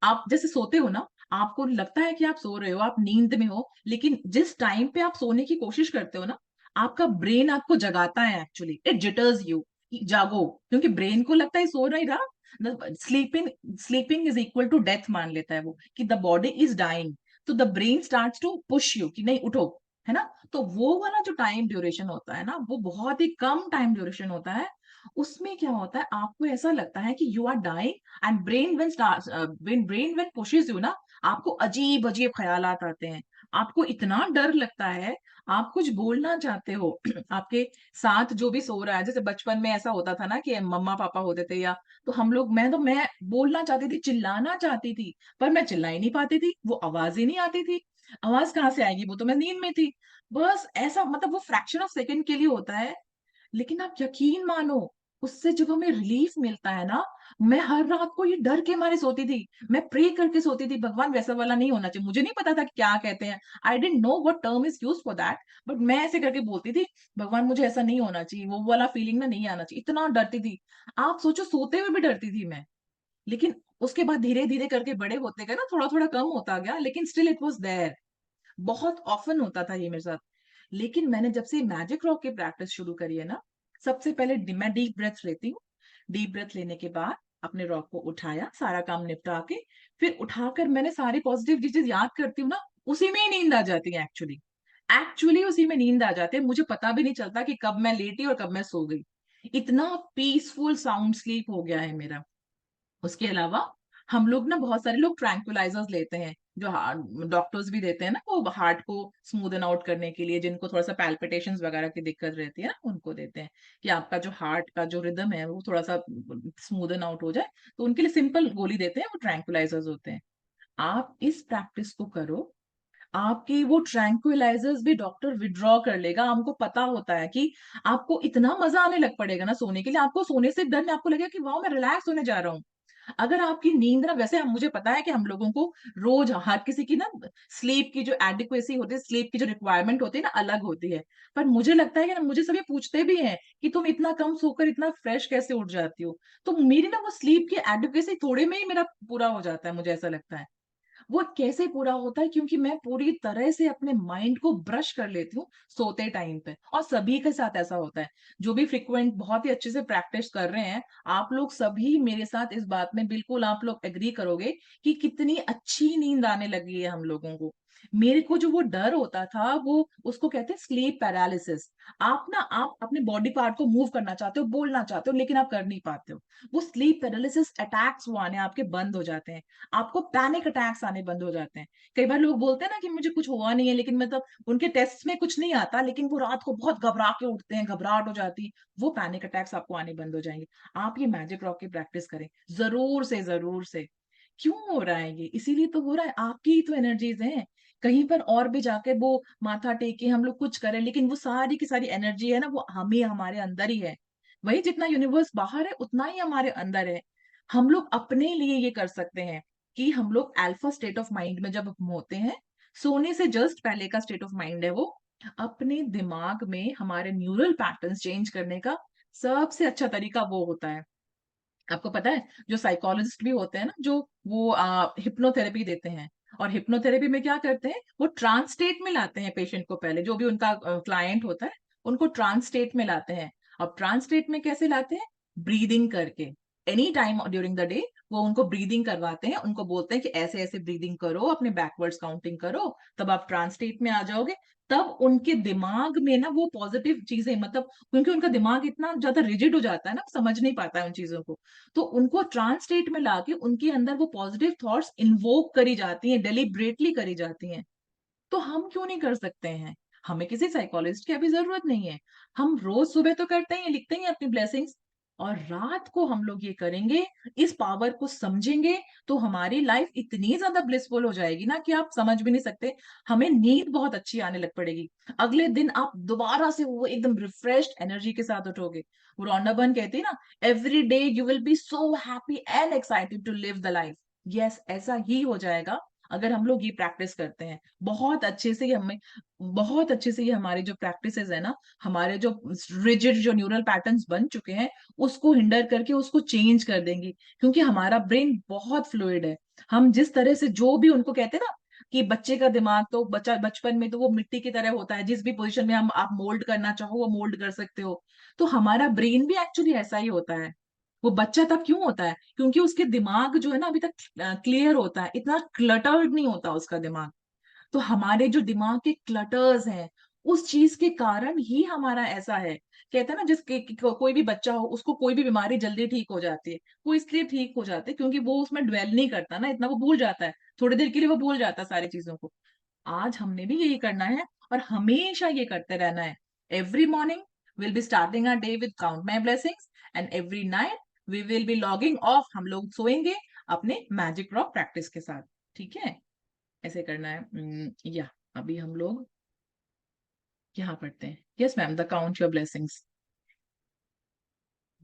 आप जैसे सोते हो ना, आपको लगता है कि आप सो रहे हो, आप नींद में हो, लेकिन जिस टाइम पे आप सोने की कोशिश करते हो ना, आपका ब्रेन आपको जगाता है, एक्चुअली इट जिटर्स यू, जागो, क्योंकि ब्रेन को लगता है सो नहीं रहा, sleeping sleeping is equal to death मान लेता है वो, कि द बॉडी इज डाइंग, तो the brain starts to push you कि नहीं उठो, है ना। तो वो वाला जो टाइम ड्यूरेशन होता है ना, वो बहुत ही कम टाइम ड्यूरेशन होता है। उसमें क्या होता है, आपको ऐसा लगता है कि you are dying, and brain when pushes you ना, आपको अजीब अजीब ख्यालात आते हैं, आपको इतना डर लगता है, आप कुछ बोलना चाहते हो आपके साथ जो भी सो रहा है, जैसे बचपन में ऐसा होता था ना कि मम्मा पापा होते थे, या तो हम लोग, मैं बोलना चाहती थी, चिल्लाना चाहती थी, पर मैं चिल्ला ही नहीं पाती थी, वो आवाज ही नहीं आती थी, आवाज कहाँ से आएगी, वो तो मैं नींद में थी। बस ऐसा, मतलब वो फ्रैक्शन ऑफ सेकंड के लिए होता है। लेकिन आप यकीन मानो, उससे जब हमें रिलीफ मिलता है ना, मैं हर रात को ये डर के मारे सोती थी, मैं प्रे करके सोती थी, भगवान वैसा वाला नहीं होना चाहिए, मुझे नहीं पता था कि क्या कहते हैं, I don't know what term is use for that, but मैं ऐसे करके बोलती थी, भगवान मुझे ऐसा नहीं होना चाहिए, वो वाला फीलिंग ना नहीं आना चाहिए, इतना डरती थी। आप सोचो, सोते हुए भी डरती थी मैं। लेकिन उसके बाद धीरे धीरे करके बड़े होते गए ना, थोड़ा थोड़ा कम होता गया, लेकिन स्टिल इट वॉज देयर, बहुत ऑफन होता था ये मेरे साथ। लेकिन मैंने जब से मैजिक रॉक की प्रैक्टिस शुरू करी है ना, सबसे पहले मैं डीप ब्रेथ लेती हूँ, डीप ब्रेथ लेने के बाद अपने रॉक को उठाया, सारा काम निपटा के, फिर उठाकर मैंने सारी पॉजिटिव चीजें याद करती हूँ ना, उसी में ही नींद आ जाती है, एक्चुअली एक्चुअली उसी में नींद आ जाती है, मुझे पता भी नहीं चलता कि कब मैं लेटी और कब मैं सो गई, इतना पीसफुल साउंड स्लीप हो गया है मेरा। उसके अलावा हम लोग ना, बहुत सारे लोग ट्रैंक्विलाइजर्स लेते हैं, जो डॉक्टर्स भी देते हैं ना, वो हार्ट को स्मूदन आउट करने के लिए, जिनको थोड़ा सा पैल्पिटेशंस वगैरह की दिक्कत रहती है ना, उनको देते हैं कि आपका जो हार्ट का जो रिदम है वो थोड़ा सा स्मूदन आउट हो जाए, तो उनके लिए सिंपल गोली देते हैं, वो ट्रैंक्विलाइजर्स होते हैं। आप इस प्रैक्टिस को करो, आपकी वो ट्रैंक्विलाइजर्स भी डॉक्टर विड्रॉ कर लेगा, हमको पता होता है कि आपको इतना मजा आने लग पड़ेगा ना सोने के लिए, आपको सोने से डर में आपको लगेगा कि वाह मैं रिलैक्स होने जा रहा हूँ। अगर आपकी नींद ना, वैसे मुझे पता है कि हम लोगों को रोज, हर किसी की ना स्लीप की जो एडिक्वेसी होती है, स्लीप की जो रिक्वायरमेंट होती है ना, अलग होती है। पर मुझे लगता है कि ना, मुझे सभी पूछते भी हैं कि तुम इतना कम सोकर इतना फ्रेश कैसे उठ जाती हो, तो मेरी ना वो स्लीप की एडिक्वेसी थोड़े में ही मेरा पूरा हो जाता है, मुझे ऐसा लगता है। वो कैसे पूरा होता है, क्योंकि मैं पूरी तरह से अपने माइंड को ब्रश कर लेती हूँ सोते टाइम पे, और सभी के साथ ऐसा होता है, जो भी फ्रिक्वेंट बहुत ही अच्छे से प्रैक्टिस कर रहे हैं, आप लोग सभी मेरे साथ इस बात में बिल्कुल आप लोग एग्री करोगे कि कितनी अच्छी नींद आने लगी है हम लोगों को। मेरे को जो वो डर होता था, वो उसको कहते हैं स्लीप पैरालिसिस। आप अपने बॉडी पार्ट को मूव करना चाहते हो, बोलना चाहते हो, लेकिन आप कर नहीं पाते हो, वो स्लीप पैरालिसिस अटैक्स वो आने आपके बंद हो जाते हैं, आपको पैनिक अटैक्स आने बंद हो जाते हैं। कई बार लोग बोलते हैं ना कि मुझे कुछ हुआ नहीं है, लेकिन मतलब उनके टेस्ट में कुछ नहीं आता, लेकिन वो रात को बहुत घबरा के उठते हैं, घबराहट हो जाती है, वो पैनिक अटैक्स आपको आने बंद हो जाएंगे। आप ये मैजिक रॉक की प्रैक्टिस करें, जरूर से जरूर से, क्यों हो रहा है ये? इसीलिए तो हो रहा है, आपकी ही तो एनर्जीज हैं। कहीं पर और भी जाके वो माथा टेके हम लोग कुछ करें, लेकिन वो सारी की सारी एनर्जी है ना, वो हम ही हमारे अंदर ही है। वही जितना यूनिवर्स बाहर है उतना ही हमारे अंदर है। हम लोग अपने लिए ये कर सकते हैं कि हम लोग अल्फा स्टेट ऑफ माइंड में जब हम होते हैं, सोने से जस्ट पहले का स्टेट ऑफ माइंड है वो, अपने दिमाग में हमारे न्यूरल पैटर्न्स चेंज करने का सबसे अच्छा तरीका वो होता है। आपको पता है, जो साइकोलॉजिस्ट भी होते हैं ना, जो वो हिप्नोथेरेपी देते हैं, और हिप्नोथेरेपी में क्या करते हैं, वो ट्रांस स्टेट में लाते हैं पेशेंट को। पहले जो भी उनका क्लाइंट होता है, उनको ट्रांस स्टेट में लाते हैं। अब ट्रांस स्टेट में कैसे लाते हैं? ब्रीदिंग करके। Any time during the day वो उनको ब्रीदिंग करवाते हैं, उनको बोलते हैं कि ऐसे ऐसे ब्रीदिंग करो, अपने बैकवर्ड्स काउंटिंग करो, तब आप ट्रांस स्टेट में आ जाओगे। तब उनके दिमाग में ना वो पॉजिटिव चीजें, मतलब क्योंकि उनका दिमाग इतना ज्यादा रिजिड हो जाता है ना, समझ नहीं पाता है उन चीजों को, तो उनको ट्रांस स्टेट में लाके उनके अंदर वो पॉजिटिव थॉट्स इन्वोक करी जाती हैं, डेलिब्रेटली करी जाती हैं। तो हम क्यों नहीं कर सकते हैं? हमें किसी साइकोलॉजिस्ट की अभी जरूरत नहीं है। हम रोज सुबह तो करते हैं, लिखते हैं अपनी ब्लेसिंग्स, और रात को हम लोग ये करेंगे, इस पावर को समझेंगे, तो हमारी लाइफ इतनी ज्यादा ब्लिसफुल हो जाएगी ना कि आप समझ भी नहीं सकते। हमें नींद बहुत अच्छी आने लग पड़ेगी। अगले दिन आप दोबारा से वो एकदम रिफ्रेश्ड एनर्जी के साथ उठोगे। वो रॉन्डा बर्न कहती है ना, every day you will be so happy and excited to live the life. Yes, ऐसा ही हो जाएगा अगर हम लोग ये प्रैक्टिस करते हैं बहुत अच्छे से। हमें बहुत अच्छे से ये हमारी जो प्रैक्टिसेस है ना, हमारे जो रिजिड जो न्यूरल पैटर्न्स बन चुके हैं, उसको हिंडर करके उसको चेंज कर देंगी। क्योंकि हमारा ब्रेन बहुत फ्लूइड है। हम जिस तरह से जो भी उनको कहते हैं ना, कि बच्चे का दिमाग तो बच्चा बचपन में तो वो मिट्टी की तरह होता है, जिस भी पोजीशन में हम आप मोल्ड करना चाहो वो मोल्ड कर सकते हो। तो हमारा ब्रेन भी एक्चुअली ऐसा ही होता है। वो बच्चा तब क्यों होता है? क्योंकि उसके दिमाग जो है ना अभी तक क्लियर होता है, इतना क्लटर्ड नहीं होता उसका दिमाग। तो हमारे जो दिमाग के क्लटर्स हैं, उस चीज के कारण ही हमारा ऐसा है। कहते हैं ना, कोई भी बच्चा हो उसको कोई भी बीमारी जल्दी ठीक हो जाती है, वो इसलिए ठीक हो जाते हैं क्योंकि वो उसमें ड्वेल नहीं करता ना इतना, वो भूल जाता है, थोड़ी देर के लिए वो भूल जाता है सारी चीजों को। आज हमने भी यही करना है, और हमेशा ये करते रहना है। Every morning will be starting our day with count my blessings, and every night we will be logging off, हम लोग सोएंगे अपने मैजिक रॉक प्रैक्टिस के साथ। ठीक है, ऐसे करना है। या अभी हम लोग यहाँ पढ़ते हैं। Yes ma'am, the count your blessings.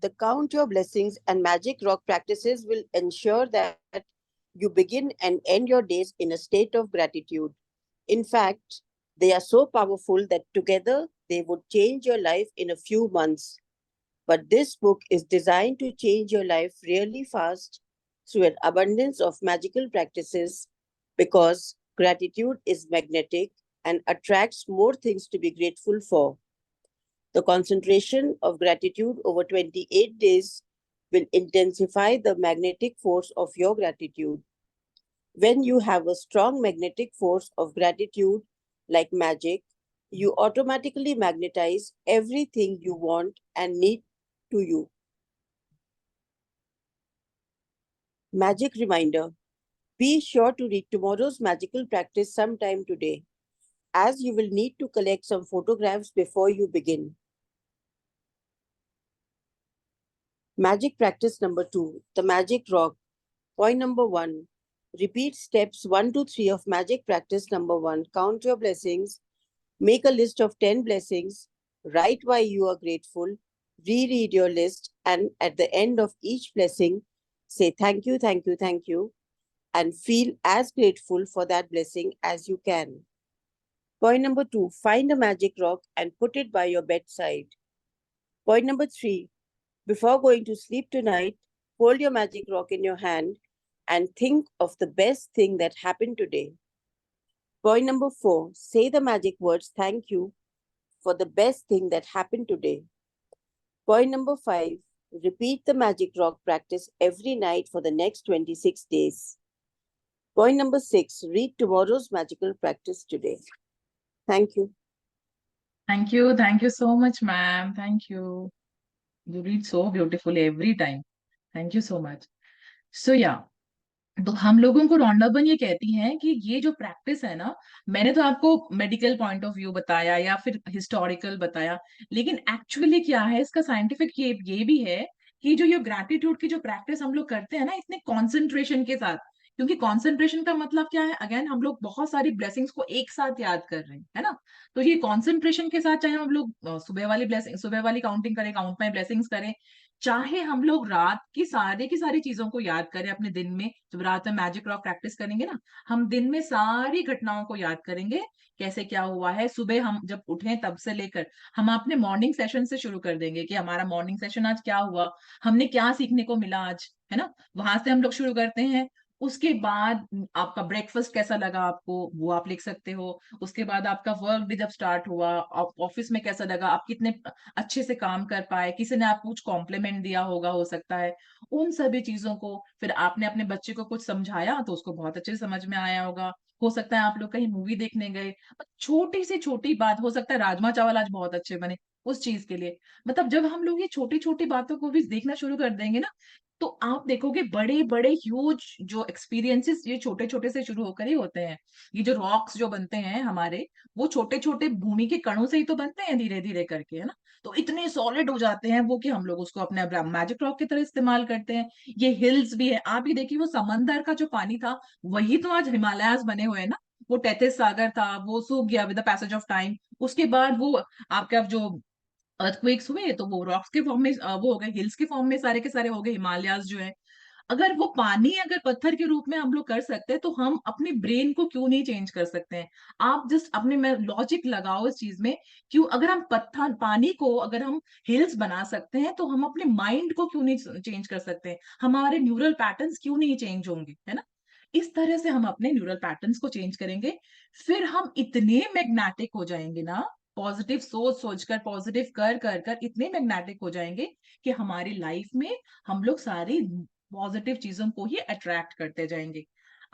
The Count Your Blessings and Magic Rock practices will ensure that you begin and end your days in a state of gratitude. In fact, they are so powerful that together they would change your life in a few months. But this book is designed to change your life really fast through an abundance of magical practices, because gratitude is magnetic and attracts more things to be grateful for. The concentration of gratitude over 28 days will intensify the magnetic force of your gratitude. When you have a strong magnetic force of gratitude, like magic, you automatically magnetize everything you want and need to you. Magic reminder: be sure to read tomorrow's magical practice sometime today, as you will need to collect some photographs before you begin. Magic practice number 2, the magic rock. Point number 1, repeat steps 1 to 3 of magic practice number 1. Count your blessings, make a list of 10 blessings, write why you are grateful, reread your list, and at the end of each blessing, say thank you, thank you, thank you, and feel as grateful for that blessing as you can. Point number 2, find a magic rock and put it by your bedside. Point number 3, before going to sleep tonight, hold your magic rock in your hand and think of the best thing that happened today. Point number 4, say the magic words thank you for the best thing that happened today. Point number 5, repeat the magic rock practice every night for the next 26 days. Point number 6, read tomorrow's magical practice today. Thank you. Thank you so much ma'am, thank you. You read so beautifully every time. Thank you so much. So yeah, तो हम लोगों को रॉन्डा बर्न ये कहती हैं कि ये जो प्रैक्टिस है ना, मैंने तो आपको मेडिकल पॉइंट ऑफ व्यू बताया या फिर हिस्टोरिकल बताया, लेकिन एक्चुअली क्या है इसका साइंटिफिक ये भी है कि जो ये ग्रैटिट्यूड की जो प्रैक्टिस हम लोग करते हैं ना इतने कॉन्सेंट्रेशन के साथ, क्योंकि कंसंट्रेशन का मतलब क्या है, अगेन हम लोग बहुत सारी ब्लेसिंग्स को एक साथ याद कर रहे हैं, है ना। तो ये कंसंट्रेशन के साथ, चाहे हम लोग सुबह वाली ब्लेसिंग, सुबह वाली काउंटिंग करें, काउंट माई ब्लेसिंग्स करें, चाहे हम लोग रात की सारी चीजों को याद करें अपने दिन में, जब रात में मैजिक रॉक प्रैक्टिस करेंगे ना, हम दिन में सारी घटनाओं को याद करेंगे, कैसे क्या हुआ है, सुबह हम जब उठे तब से लेकर हम अपने मॉर्निंग सेशन से शुरू कर देंगे कि हमारा मॉर्निंग सेशन आज क्या हुआ, हमने क्या सीखने को मिला आज, है ना। वहां से हम लोग शुरू करते हैं। उसके बाद आपका ब्रेकफास्ट कैसा लगा आपको, वो आप लिख सकते हो। उसके बाद आपका वर्क डे जब स्टार्ट हुआ, ऑफिस में कैसा लगा, आप कितने अच्छे से काम कर पाए, किसी ने आपको कुछ कॉम्प्लीमेंट दिया होगा, हो सकता है, उन सभी चीजों को। फिर आपने अपने बच्चे को कुछ समझाया तो उसको बहुत अच्छे से समझ में आया होगा। हो सकता है आप लोग कहीं मूवी देखने गए, छोटी से छोटी बात, हो सकता है राजमा चावल आज बहुत अच्छे बने, उस चीज के लिए। मतलब जब हम लोग ये छोटी छोटी बातों को भी देखना शुरू कर देंगे ना, तो आप देखोगे बड़े बड़े ह्यूज जो एक्सपीरियंसेस ये छोटे छोटे से शुरू होकर ही होते हैं। ये जो रॉक्स जो बनते हैं हमारे, वो छोटे छोटे भूमि के कणों से ही तो बनते हैं, धीरे धीरे करके, है ना। तो इतने सॉलिड हो जाते हैं वो कि हम लोग उसको अपने मैजिक रॉक की तरह इस्तेमाल करते हैं। ये हिल्स भी है, आप ये देखिए, वो समंदर का जो पानी था, वही तो आज हिमालयाज बने हुए हैं ना। वो टेथिस सागर था, वो सूख गया with the passage of time. उसके बाद वो आपका जो अर्थक्वेक्स हुए तो वो रॉक्स के फॉर्म में वो हो गए, हिल्स के फॉर्म में सारे के सारे हो गए, हिमालयाज जो है। अगर वो पानी अगर पत्थर के रूप में हम लोग कर सकते हैं, तो हम अपने ब्रेन को क्यों नहीं चेंज कर सकते हैं। आप जस्ट अपने में लॉजिक लगाओ इस चीज में, क्यों अगर हम पत्थर पानी को अगर हम हिल्स बना सकते हैं, तो हम अपने माइंड को क्यों नहीं चेंज कर सकते हैं, हमारे न्यूरल पैटर्न्स क्यों नहीं चेंज होंगे, है ना। इस तरह से हम अपने न्यूरल पैटर्न्स को चेंज करेंगे, फिर हम इतने मैग्नेटिक हो जाएंगे ना, पॉजिटिव सोच सोचकर, पॉजिटिव कर कर कर इतने मैग्नेटिक हो जाएंगे कि हमारी लाइफ में हम लोग सारी पॉजिटिव चीजों को ही अट्रैक्ट करते जाएंगे।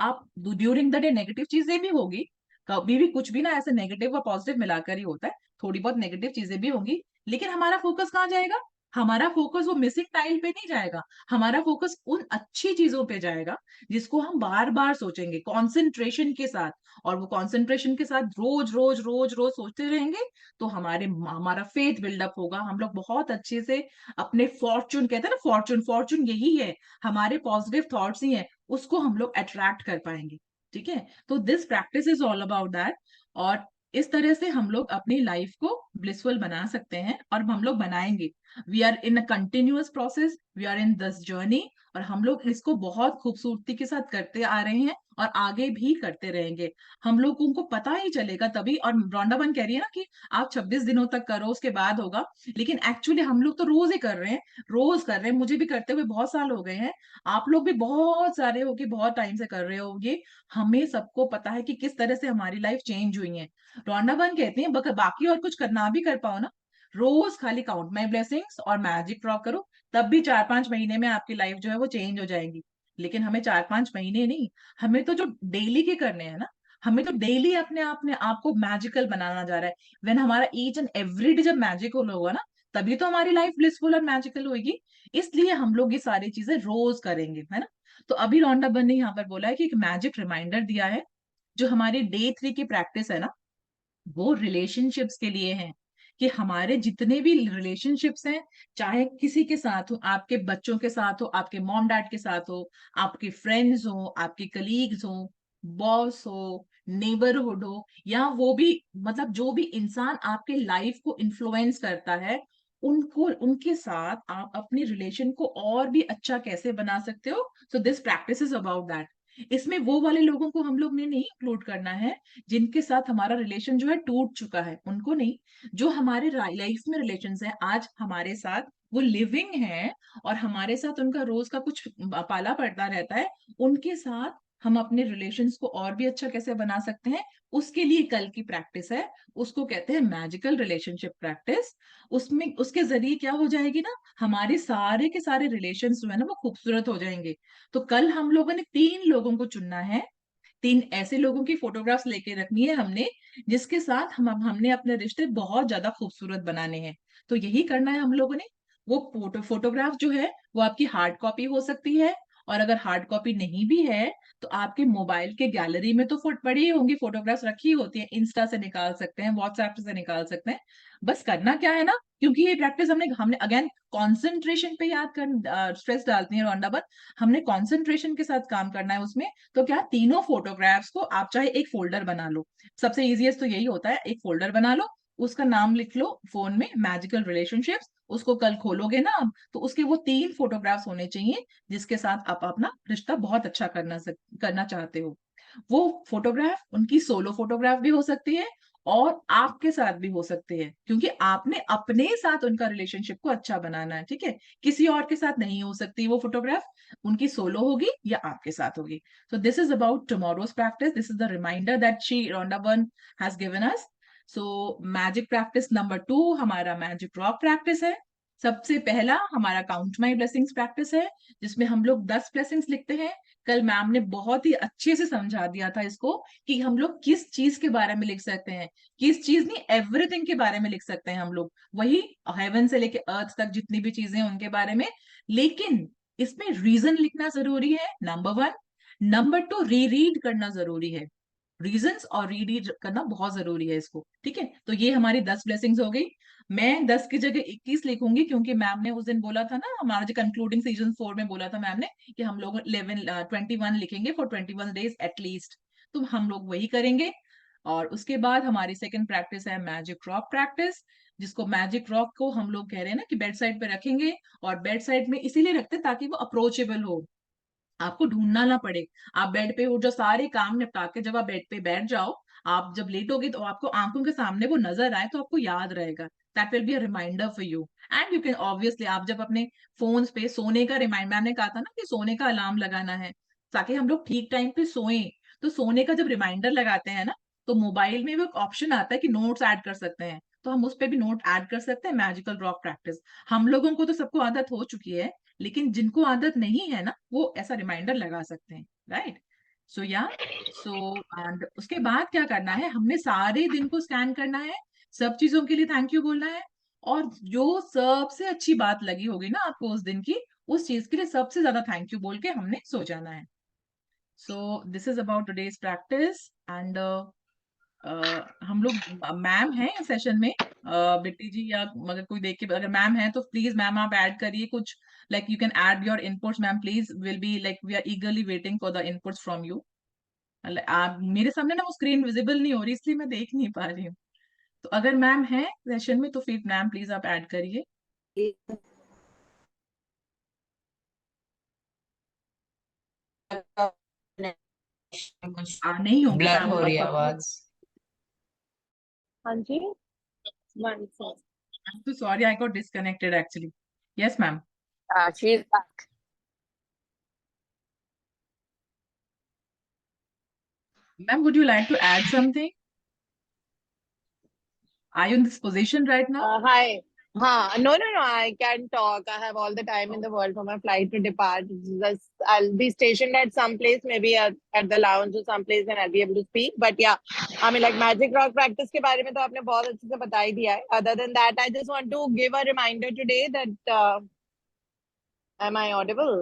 आप ड्यूरिंग द डे नेगेटिव चीजें भी होगी, कभी भी कुछ भी ना ऐसे नेगेटिव और पॉजिटिव मिलाकर ही होता है, थोड़ी बहुत नेगेटिव चीजें भी होंगी, लेकिन हमारा फोकस कहाँ जाएगा, हमारा फोकस वो मिसिंग टाइल पे नहीं जाएगा, हमारा फोकस उन अच्छी चीजों पे जाएगा जिसको हम बार बार सोचेंगे कॉन्सेंट्रेशन के साथ। और वो कॉन्सेंट्रेशन के साथ रोज रोज रोज रोज सोचते रहेंगे, तो हमारा फेथ बिल्डअप होगा, हम लोग बहुत अच्छे से अपने फॉर्चून, कहते हैं ना फॉर्चून, फॉर्चून यही है, हमारे पॉजिटिव थॉट्स ही है, उसको हम लोग अट्रैक्ट कर पाएंगे। ठीक है, तो this practice is all about that. और इस तरह से हम लोग अपनी लाइफ को ब्लिसफुल बना सकते हैं, और हम लोग बनाएंगे। We are in a continuous process, we are in this journey, और हम लोग इसको बहुत खूबसूरती के साथ करते आ रहे हैं और आगे भी करते रहेंगे। हम लोगों को पता ही चलेगा तभी। और रॉन्डा बन कह रही है ना कि आप 26 दिनों तक करो उसके बाद होगा, लेकिन एक्चुअली हम लोग तो रोज ही कर रहे हैं, रोज कर रहे हैं, मुझे भी करते हुए बहुत साल हो गए हैं, आप लोग भी बहुत सारे हो कि बहुत टाइम से कर रहे हो ये। हमें सबको पता है कि किस तरह से हमारी लाइफ चेंज हुई है। रॉन्डा बन कहती है बाकी और कुछ करना भी कर पाओ ना, रोज खाली काउंट माई ब्लेसिंग्स और मैजिक ड्रॉ करो, तब भी 4-5 महीने में आपकी लाइफ जो है वो चेंज हो जाएगी। लेकिन हमें 4-5 महीने नहीं, हमें तो जो डेली के करने हैं ना, हमें तो डेली अपने आप को मैजिकल बनाना जा रहा है। व्हेन हमारा ईच एंड एवरी डे जब मैजिकल होगा ना, तभी तो हमारी लाइफ ब्लिसफुल और मैजिकल होगी। इसलिए हम लोग ये सारी चीजें रोज करेंगे, है ना। तो अभी रॉन्डा बन ने यहाँ पर बोला है कि एक मैजिक रिमाइंडर दिया है, जो हमारी डे 3 की प्रैक्टिस है ना, वो रिलेशनशिप्स के लिए है। कि हमारे जितने भी रिलेशनशिप्स हैं, चाहे किसी के साथ हो, आपके बच्चों के साथ हो, आपके मॉम डैड के साथ हो, आपके फ्रेंड्स हो, आपके कलीग्स हो, बॉस हो, नेबरहुड हो, या वो भी, मतलब जो भी इंसान आपके लाइफ को इन्फ्लुएंस करता है, उनको, उनके साथ आप अपनी रिलेशन को और भी अच्छा कैसे बना सकते हो। So this practice is about that. इसमें वो वाले लोगों को हम लोग ने नहीं इंक्लूड करना है जिनके साथ हमारा रिलेशन जो है टूट चुका है, उनको नहीं। जो हमारे लाइफ में रिलेशन है आज हमारे साथ, वो लिविंग है, और हमारे साथ उनका रोज का कुछ पाला पड़ता रहता है, उनके साथ हम अपने रिलेशंस को और भी अच्छा कैसे बना सकते हैं, उसके लिए कल की प्रैक्टिस है। उसको कहते हैं मैजिकल रिलेशनशिप प्रैक्टिस। उसमें उसके जरिए क्या हो जाएगी ना, हमारे सारे के सारे रिलेशन जो है ना वो खूबसूरत हो जाएंगे। तो कल हम लोगों ने 3 लोगों को चुनना है, 3 ऐसे लोगों की फोटोग्राफ्स लेके रखनी है हमने, जिसके साथ हमने अपने रिश्ते बहुत ज्यादा खूबसूरत बनाने हैं। तो यही करना है हम लोगों ने। वो फोटोग्राफ जो है वो आपकी हार्ड कॉपी हो सकती है, और अगर हार्ड कॉपी नहीं भी है, तो आपके मोबाइल के गैलरी में तो पड़ी होंगी, फोटोग्राफ्स रखी होती है, इंस्टा से निकाल सकते हैं, व्हाट्सएप से निकाल सकते हैं। बस करना क्या है ना, क्योंकि ये प्रैक्टिस हमने हमने अगेन कॉन्सेंट्रेशन पे याद कर स्ट्रेस डालती है रौंडा, बट हमने कॉन्सेंट्रेशन के साथ काम करना है उसमें। तो क्या, तीनों फोटोग्राफ्स को आप चाहे एक फोल्डर बना लो, सबसे इजीएस्ट तो यही होता है, एक फोल्डर बना लो, उसका नाम लिख लो फोन में मैजिकल रिलेशनशिप्स, उसको कल खोलोगे ना आप, तो उसके वो 3 फोटोग्राफ्स होने चाहिए जिसके साथ आप अपना रिश्ता बहुत अच्छा करना चाहते हो। वो फोटोग्राफ उनकी सोलो फोटोग्राफ भी हो सकती है और आपके साथ भी हो सकती है, क्योंकि आपने अपने साथ उनका रिलेशनशिप को अच्छा बनाना है, ठीक है, किसी और के साथ नहीं हो सकती वो फोटोग्राफ, उनकी सोलो होगी या आपके साथ होगी। So this is about tomorrow's practice, this is the reminder that she Rhonda Byrne has given us. So magic practice number 2 हमारा मैजिक रॉक प्रैक्टिस है। सबसे पहला हमारा काउंट माई ब्लेसिंग्स प्रैक्टिस है, जिसमें हम लोग 10 ब्लेसिंग्स लिखते हैं। कल मैम ने बहुत ही अच्छे से समझा दिया था इसको कि हम लोग किस चीज के बारे में लिख सकते हैं, किस चीज नहीं, एवरीथिंग के बारे में लिख सकते हैं हम लोग, वही हेवन से लेके अर्थ तक जितनी भी चीजें हैं उनके बारे में। लेकिन इसमें रीजन लिखना जरूरी है, नंबर 1। नंबर 2, री रीड करना जरूरी है, रीजंस और रीड करना बहुत जरूरी है इसको, ठीक है। तो ये हमारी 10 ब्लेसिंग्स हो गई। मैं 10 की जगह 21 लिखूंगी, क्योंकि मैम ने उस दिन बोला था ना, हमारा जो कंक्लूडिंग सीजन 4 में बोला था मैम ने कि हम लोग 21 लिखेंगे फॉर 21 डेज एटलीस्ट, तो हम लोग वही करेंगे। और उसके बाद हमारी सेकंड प्रैक्टिस है मैजिक रॉक प्रैक्टिस, जिसको मैजिक रॉक को हम लोग कह रहे हैं ना कि बेड साइड पे रखेंगे, और बेड साइड में इसीलिए रखते हैं ताकि वो अप्रोचेबल हो, आपको ढूंढना ना पड़े। आप बेड पे उठ जाओ, सारे काम निपटा के जब आप बेड पे बैठ जाओ, आप जब लेटोगे तो आपको आंखों के सामने वो नजर आए तो आपको याद रहेगा, that will be a reminder for you. And you can obviously, आप जब अपने फोन पे सोने का रिमाइंड, मैंने कहा था ना कि सोने का अलार्म लगाना है ताकि हम लोग ठीक टाइम पे सोएं, तो सोने का जब रिमाइंडर लगाते हैं ना, तो मोबाइल में वो एक ऑप्शन आता है कि नोट्स ऐड कर सकते हैं, तो हम उस पर भी नोट ऐड कर सकते हैं मैजिकल रॉक प्रैक्टिस। हम लोगों को तो सबको आदत हो चुकी है, लेकिन जिनको आदत नहीं है ना, वो ऐसा रिमाइंडर लगा सकते हैं, राइट। सो या, सो एंड उसके बाद क्या करना है, हमने सारे दिन को स्कैन करना है, सब चीजों के लिए थैंक यू बोलना है, और जो सबसे अच्छी बात लगी होगी ना आपको उस दिन की, उस चीज के लिए सबसे ज्यादा थैंक यू बोल के हमने सो जाना है। सो this is about today's practice. And हम लोग, मैम है सेशन में, बिट्टी जी, या अगर कोई देख के, अगर मैम है तो प्लीज मैम आप ऐड करिए कुछ, like you can add your inputs ma'am please, will be like we are eagerly waiting for the inputs from you. आप मेरे सामने ना वो स्क्रीन विजिबल नहीं हो रही, इसलिए मैं देख नहीं पा रही हूँ, तो अगर मैम है सेशन में तो फिर मैम प्लीज आप ऐड करिए। नहीं होंगी ब्लर मैम, हो रही है आवाज। हाँ जी, one second. तो sorry, I got disconnected actually. Yes ma'am. She is back. Ma'am, would you like to add something? Are you in this position right now? Hi. No, I can talk. I have all the time in the world for my flight to depart. I'll be stationed at some place, maybe at the lounge or some place, and I'll be able to speak. But yeah, I mean, like magic rock practice के बारे में तो आपने बहुत अच्छे से बता ही दिया है. Other than that, I just want to give a reminder today that am I audible?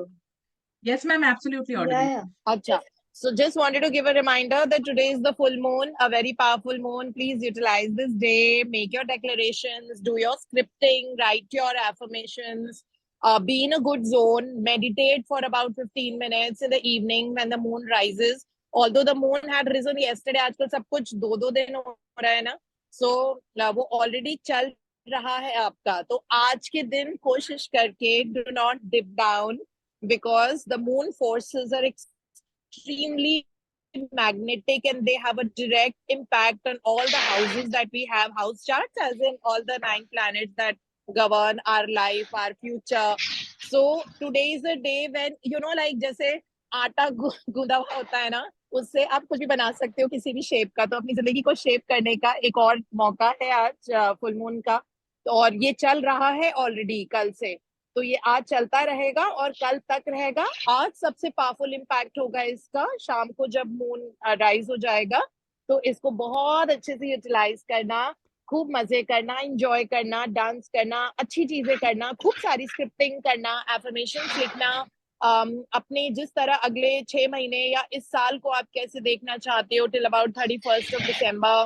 Yes, ma'am, absolutely audible. Acha. So just wanted to give a reminder that today is the full moon, a very powerful moon. Please utilize this day, make your declarations, do your scripting, write your affirmations, be in a good zone, meditate for about 15 minutes in the evening when the moon rises. Although the moon had risen yesterday, आजकल सब कुछ 2-2 दिन हो रहा है ना, so वो already चल रहा है आपका, तो आज के दिन कोशिश करके do not dip down, because the moon forces are extremely magnetic and they have a direct impact on all the houses that we have, house charts, as in all the 9 planets that govern our life, our future. So today is a day when, like जैसे आटा गूंदा हुआ होता है ना, उससे आप कुछ भी बना सकते हो किसी भी शेप का, तो अपनी जिंदगी को शेप करने का एक और मौका है आज फुल मून का। तो और ये चल रहा है ऑलरेडी कल से, तो ये आज चलता रहेगा और कल तक रहेगा। आज सबसे पावरफुल इम्पैक्ट होगा इसका शाम को जब मून राइज हो जाएगा, तो इसको बहुत अच्छे से यूटिलाइज करना, खूब मजे करना, एंजॉय करना, डांस करना, अच्छी चीजें करना, खूब सारी स्क्रिप्टिंग करना, एफर्मेशंस लिखना, अपने जिस तरह अगले 6 महीने या इस साल को आप कैसे देखना चाहते हो till about 31st of December,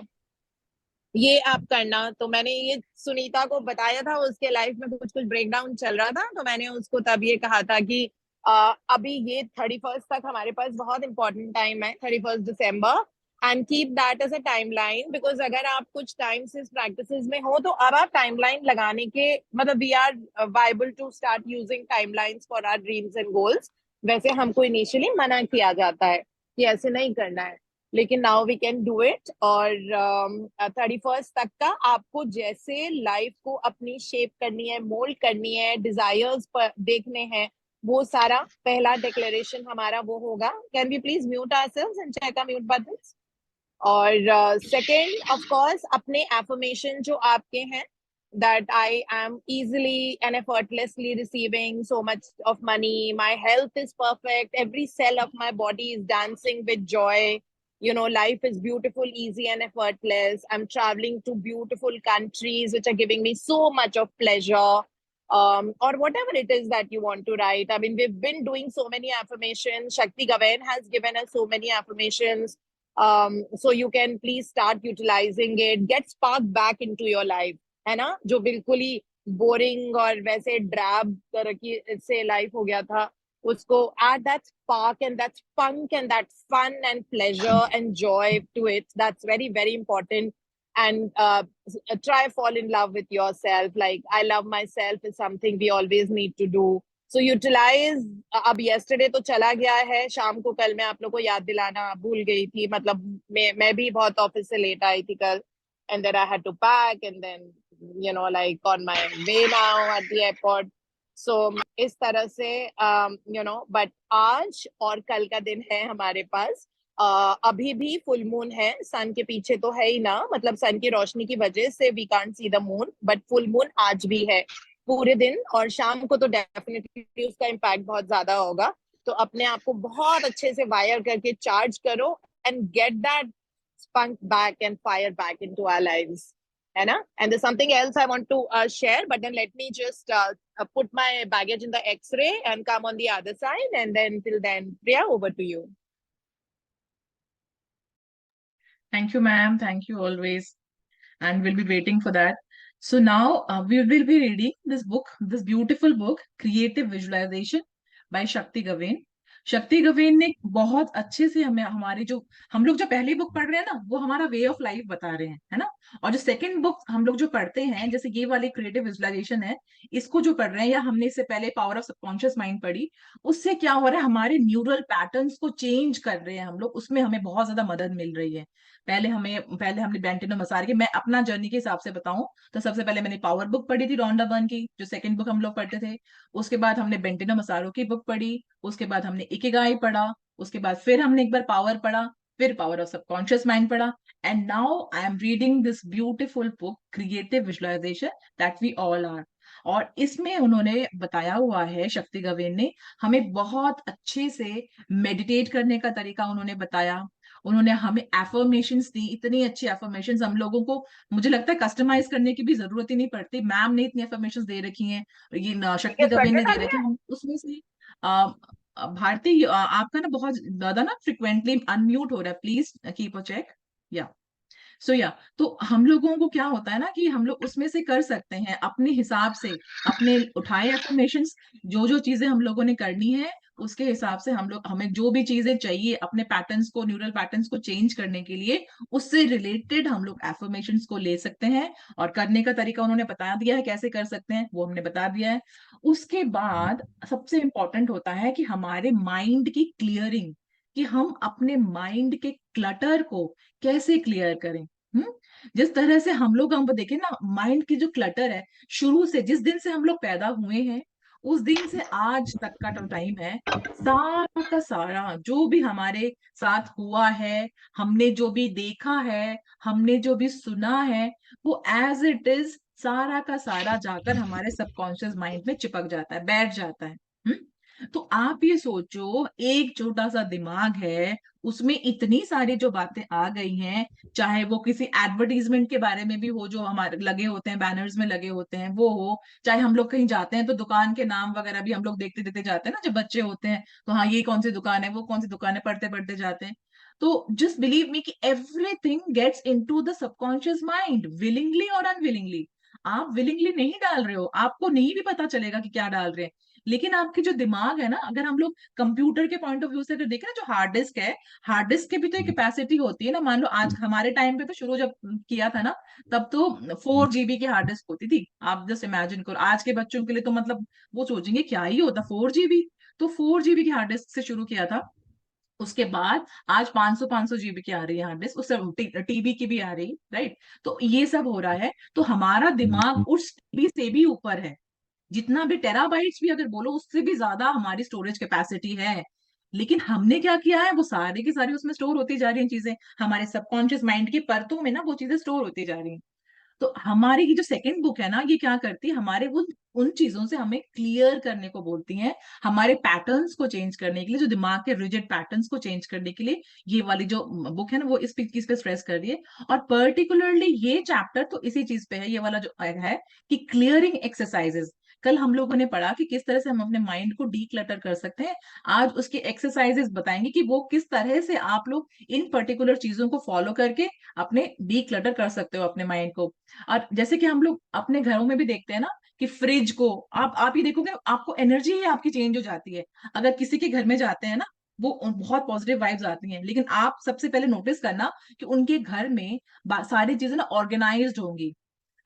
ये आप करना। तो मैंने ये सुनीता को बताया था, उसके लाइफ में कुछ कुछ ब्रेकडाउन चल रहा था, तो मैंने उसको तब ये कहा था कि अभी ये 31st तक हमारे पास बहुत इंपॉर्टेंट टाइम है, 31st दिसंबर, and keep that as a timeline, because अगर आप कुछ टाइम से इस प्रैक्टिसेस में हो तो अब आप टाइमलाइन लगाने के मतलब we are viable to start using timelines for our dreams and goals. वैसे हमको इनिशियली मना किया जाता है कि ऐसे नहीं करना है, लेकिन now we can do it. और 31st तक का आपको जैसे लाइफ को अपनी शेप करनी है, मोल्ड करनी है, डिजायर्स देखने हैं, वो सारा पहला डिक्लेरेशन हमारा वो होगा। Can we please mute ourselves and check our mute buttons. और सेकंड ऑफ कोर्स अपने एफर्मेशन जो आपके हैं, that I am easily and effortlessly receiving so much of money, my health is perfect, every cell of my body is dancing with joy, you know, life is beautiful, easy and effortless, I'm traveling to beautiful countries which are giving me so much of pleasure, or whatever it is that you want to write. I mean, we've been doing so many affirmations, Shakti Gawain has given us so many affirmations, so you can please start utilizing it, get spark back into your life, है ना, जो बिल्कुल ही बोरिंग और वैसे ड्रैब तरह की से लाइफ हो गया था, उसको add that spark and that spunk and that fun and pleasure and joy to it. That's very, very important. And try fall in love with yourself. Like, I love myself is something we always need to do. So utilize. अब yesterday तो चला गया है, शाम को कल मैं आप लोग को याद दिलाना भूल गई थी, मतलब मैं भी बहुत ऑफिस से लेट आई थी कल, and then I had to pack, and then, you know, like on my way now at the airport. So इस तरह से you know, but आज और कल का दिन है हमारे पास, अभी भी फुल मून है, सन के पीछे तो है ही ना, मतलब सन की रोशनी की वजह से we can't see the moon, but full moon आज भी है पूरे दिन, और शाम को तो डेफिनेटली उसका इम्पैक्ट बहुत ज्यादा होगा। तो अपने आप को बहुत अच्छे से वायर करके चार्ज करो and get that spunk back and fire back into our lives, है ना? And there's something else I want to share, but then let me just put my baggage in the X-ray and come on the other side, and then till then, Priya, over to you. Thank you, ma'am. Thank you always. And we'll be waiting for that. So now we will be reading this book, this beautiful book, Creative Visualization by Shakti Gawain. शक्ति गवेन ने बहुत अच्छे से हमें हमारे जो हम लोग जो पहली बुक पढ़ रहे हैं ना, वो हमारा वे ऑफ लाइफ बता रहे हैं, है ना। और जो सेकंड बुक हम लोग जो पढ़ते हैं, जैसे ये वाली क्रिएटिव विजुअलाइजेशन है, इसको जो पढ़ रहे हैं, या हमने इससे पहले पावर ऑफ सबकॉन्शियस माइंड पढ़ी, उससे क्या हो रहा है, हमारे न्यूरल पैटर्न्स को चेंज कर रहे हैं हम लोग, उसमें हमें बहुत ज्यादा मदद मिल रही है। पहले हमने बेंटिनो मसार की, मैं अपना जर्नी के हिसाब से बताऊं तो सबसे पहले मैंने पावर बुक पढ़ी थी रॉन्डा बर्न की, जो सेकंड बुक हम लोग पढ़ते थे। उसके बाद हमने बेंटिनो मसारो की बुक पढ़ी, उसके बाद हमने इकिगाई पढ़ा, उसके बाद फिर हमने एक बार पावर पढ़ा, फिर पावर ऑफ सबकॉन्शियस माइंड पढ़ा, and now I am reading this beautiful book creative visualisation that we all are. और इसमें उन्होंने बताया हुआ है, शक्ति गवेन ने हमें बहुत अच्छे से मेडिटेट करने का तरीका उन्होंने बताया। उन्होंने हमें एफर्मेशंस दी, इतनी अच्छी एफर्मेशंस हम लोगों को, मुझे लगता है कस्टमाइज करने की भी जरूरत ही नहीं पड़ती। मैम ने इतनी एफर्मेशंस दे रखी हैं, ये शक्ति गवेन ने दे रखी है, हम उसमें से भारती आपका ना बहुत ज्यादा ना फ्रिक्वेंटली अनम्यूट हो रहा है, प्लीज कीप अ चेक। या तो हम लोगों को क्या होता है ना कि हम लोग उसमें से कर सकते हैं अपने हिसाब से, अपने उठाए एफर्मेशंस, जो जो चीजें हम लोगों ने करनी है उसके हिसाब से हम लोग, हमें जो भी चीजें चाहिए अपने पैटर्न्स को, न्यूरल पैटर्न्स को चेंज करने के लिए, उससे रिलेटेड हम लोग एफर्मेशंस को ले सकते हैं। और करने का तरीका उन्होंने बता दिया है, कैसे कर सकते हैं वो हमने बता दिया है। उसके बाद सबसे इंपॉर्टेंट होता है कि हमारे माइंड की क्लियरिंग, कि हम अपने माइंड के क्लटर को कैसे क्लियर करें। जिस तरह से हम लोग, हम देखें ना, माइंड की जो क्लटर है, शुरू से जिस दिन से हम लोग पैदा हुए हैं उस दिन से आज तक का जो टाइम है, सारा का सारा जो भी हमारे साथ हुआ है, हमने जो भी देखा है, हमने जो भी सुना है, वो एज इट इज सारा का सारा जाकर हमारे सबकॉन्शियस माइंड में चिपक जाता है, बैठ जाता है। तो आप ये सोचो, एक छोटा सा दिमाग है, उसमें इतनी सारी जो बातें आ गई हैं, चाहे वो किसी एडवर्टीजमेंट के बारे में भी हो, जो हमारे लगे होते हैं, बैनर्स में लगे होते हैं वो हो, चाहे हम लोग कहीं जाते हैं तो दुकान के नाम वगैरह भी हम लोग देखते देखते जाते हैं ना, जब बच्चे होते हैं तो हाँ ये कौन सी दुकान है, वो कौन सी दुकान है, पढ़ते पढ़ते जाते हैं। तो जस्ट बिलीव मी कि everything gets into the subconscious mind, willingly और अनविलिंगली। आप विलिंगली नहीं डाल रहे हो, आपको नहीं भी पता चलेगा कि क्या डाल रहे हैं, लेकिन आपकी जो दिमाग है ना, अगर हम लोग कंप्यूटर के पॉइंट ऑफ व्यू से अगर देखें ना, जो हार्ड डिस्क है, हार्ड डिस्क की भी तो एक कैपेसिटी होती है ना। मान लो आज हमारे टाइम पे तो शुरू जब किया था ना, तब तो 4 GB की हार्ड डिस्क होती थी। आप जस्ट इमेजिन करो, आज के बच्चों के लिए तो मतलब वो सोचेंगे क्या ही होता 4 GB। तो 4 GB की हार्ड डिस्क से शुरू किया था, उसके बाद आज 500 GB की आ रही है हार्ड डिस्क, उससे टीबी की भी आ रही, राइट। तो ये सब हो रहा है, तो हमारा दिमाग उस टीबी से भी ऊपर है। जितना भी टेराबाइट्स भी अगर बोलो, उससे भी ज्यादा हमारी स्टोरेज कैपेसिटी है। लेकिन हमने क्या किया है, वो सारी की सारी उसमें स्टोर होती जा रही हैं चीजें, हमारे सबकॉन्शियस माइंड की परतों में ना वो चीजें स्टोर होती जा रही हैं। तो हमारी ये जो सेकंड बुक है ना, ये क्या करती है, हमारे उन उन चीजों से हमें क्लियर करने को बोलती हैं, हमारे पैटर्न्स को चेंज करने के लिए, जो दिमाग के रिजिड पैटर्न्स को चेंज करने के लिए ये वाली जो बुक है ना, वो इस चीज पे स्ट्रेस कर रही है। और पर्टिकुलरली ये चैप्टर तो इसी चीज पे है, ये वाला जो है कि क्लियरिंग एक्सरसाइजेस। कल हम लोगों ने पढ़ा कि किस तरह से हम अपने माइंड को डीक्लटर कर सकते हैं, आज उसके एक्सरसाइजेस बताएंगे कि वो किस तरह से आप लोग इन पर्टिकुलर चीजों को फॉलो करके अपने डीक्लटर कर सकते हो अपने माइंड को। और जैसे कि हम लोग अपने घरों में भी देखते हैं ना, कि फ्रिज को आप ही देखोगे, आपको एनर्जी ही आपकी चेंज हो जाती है। अगर किसी के घर में जाते हैं ना, वो बहुत पॉजिटिव वाइब्स आती हैं, लेकिन आप सबसे पहले नोटिस करना कि उनके घर में सारी चीजें ना ऑर्गेनाइज्ड होंगी।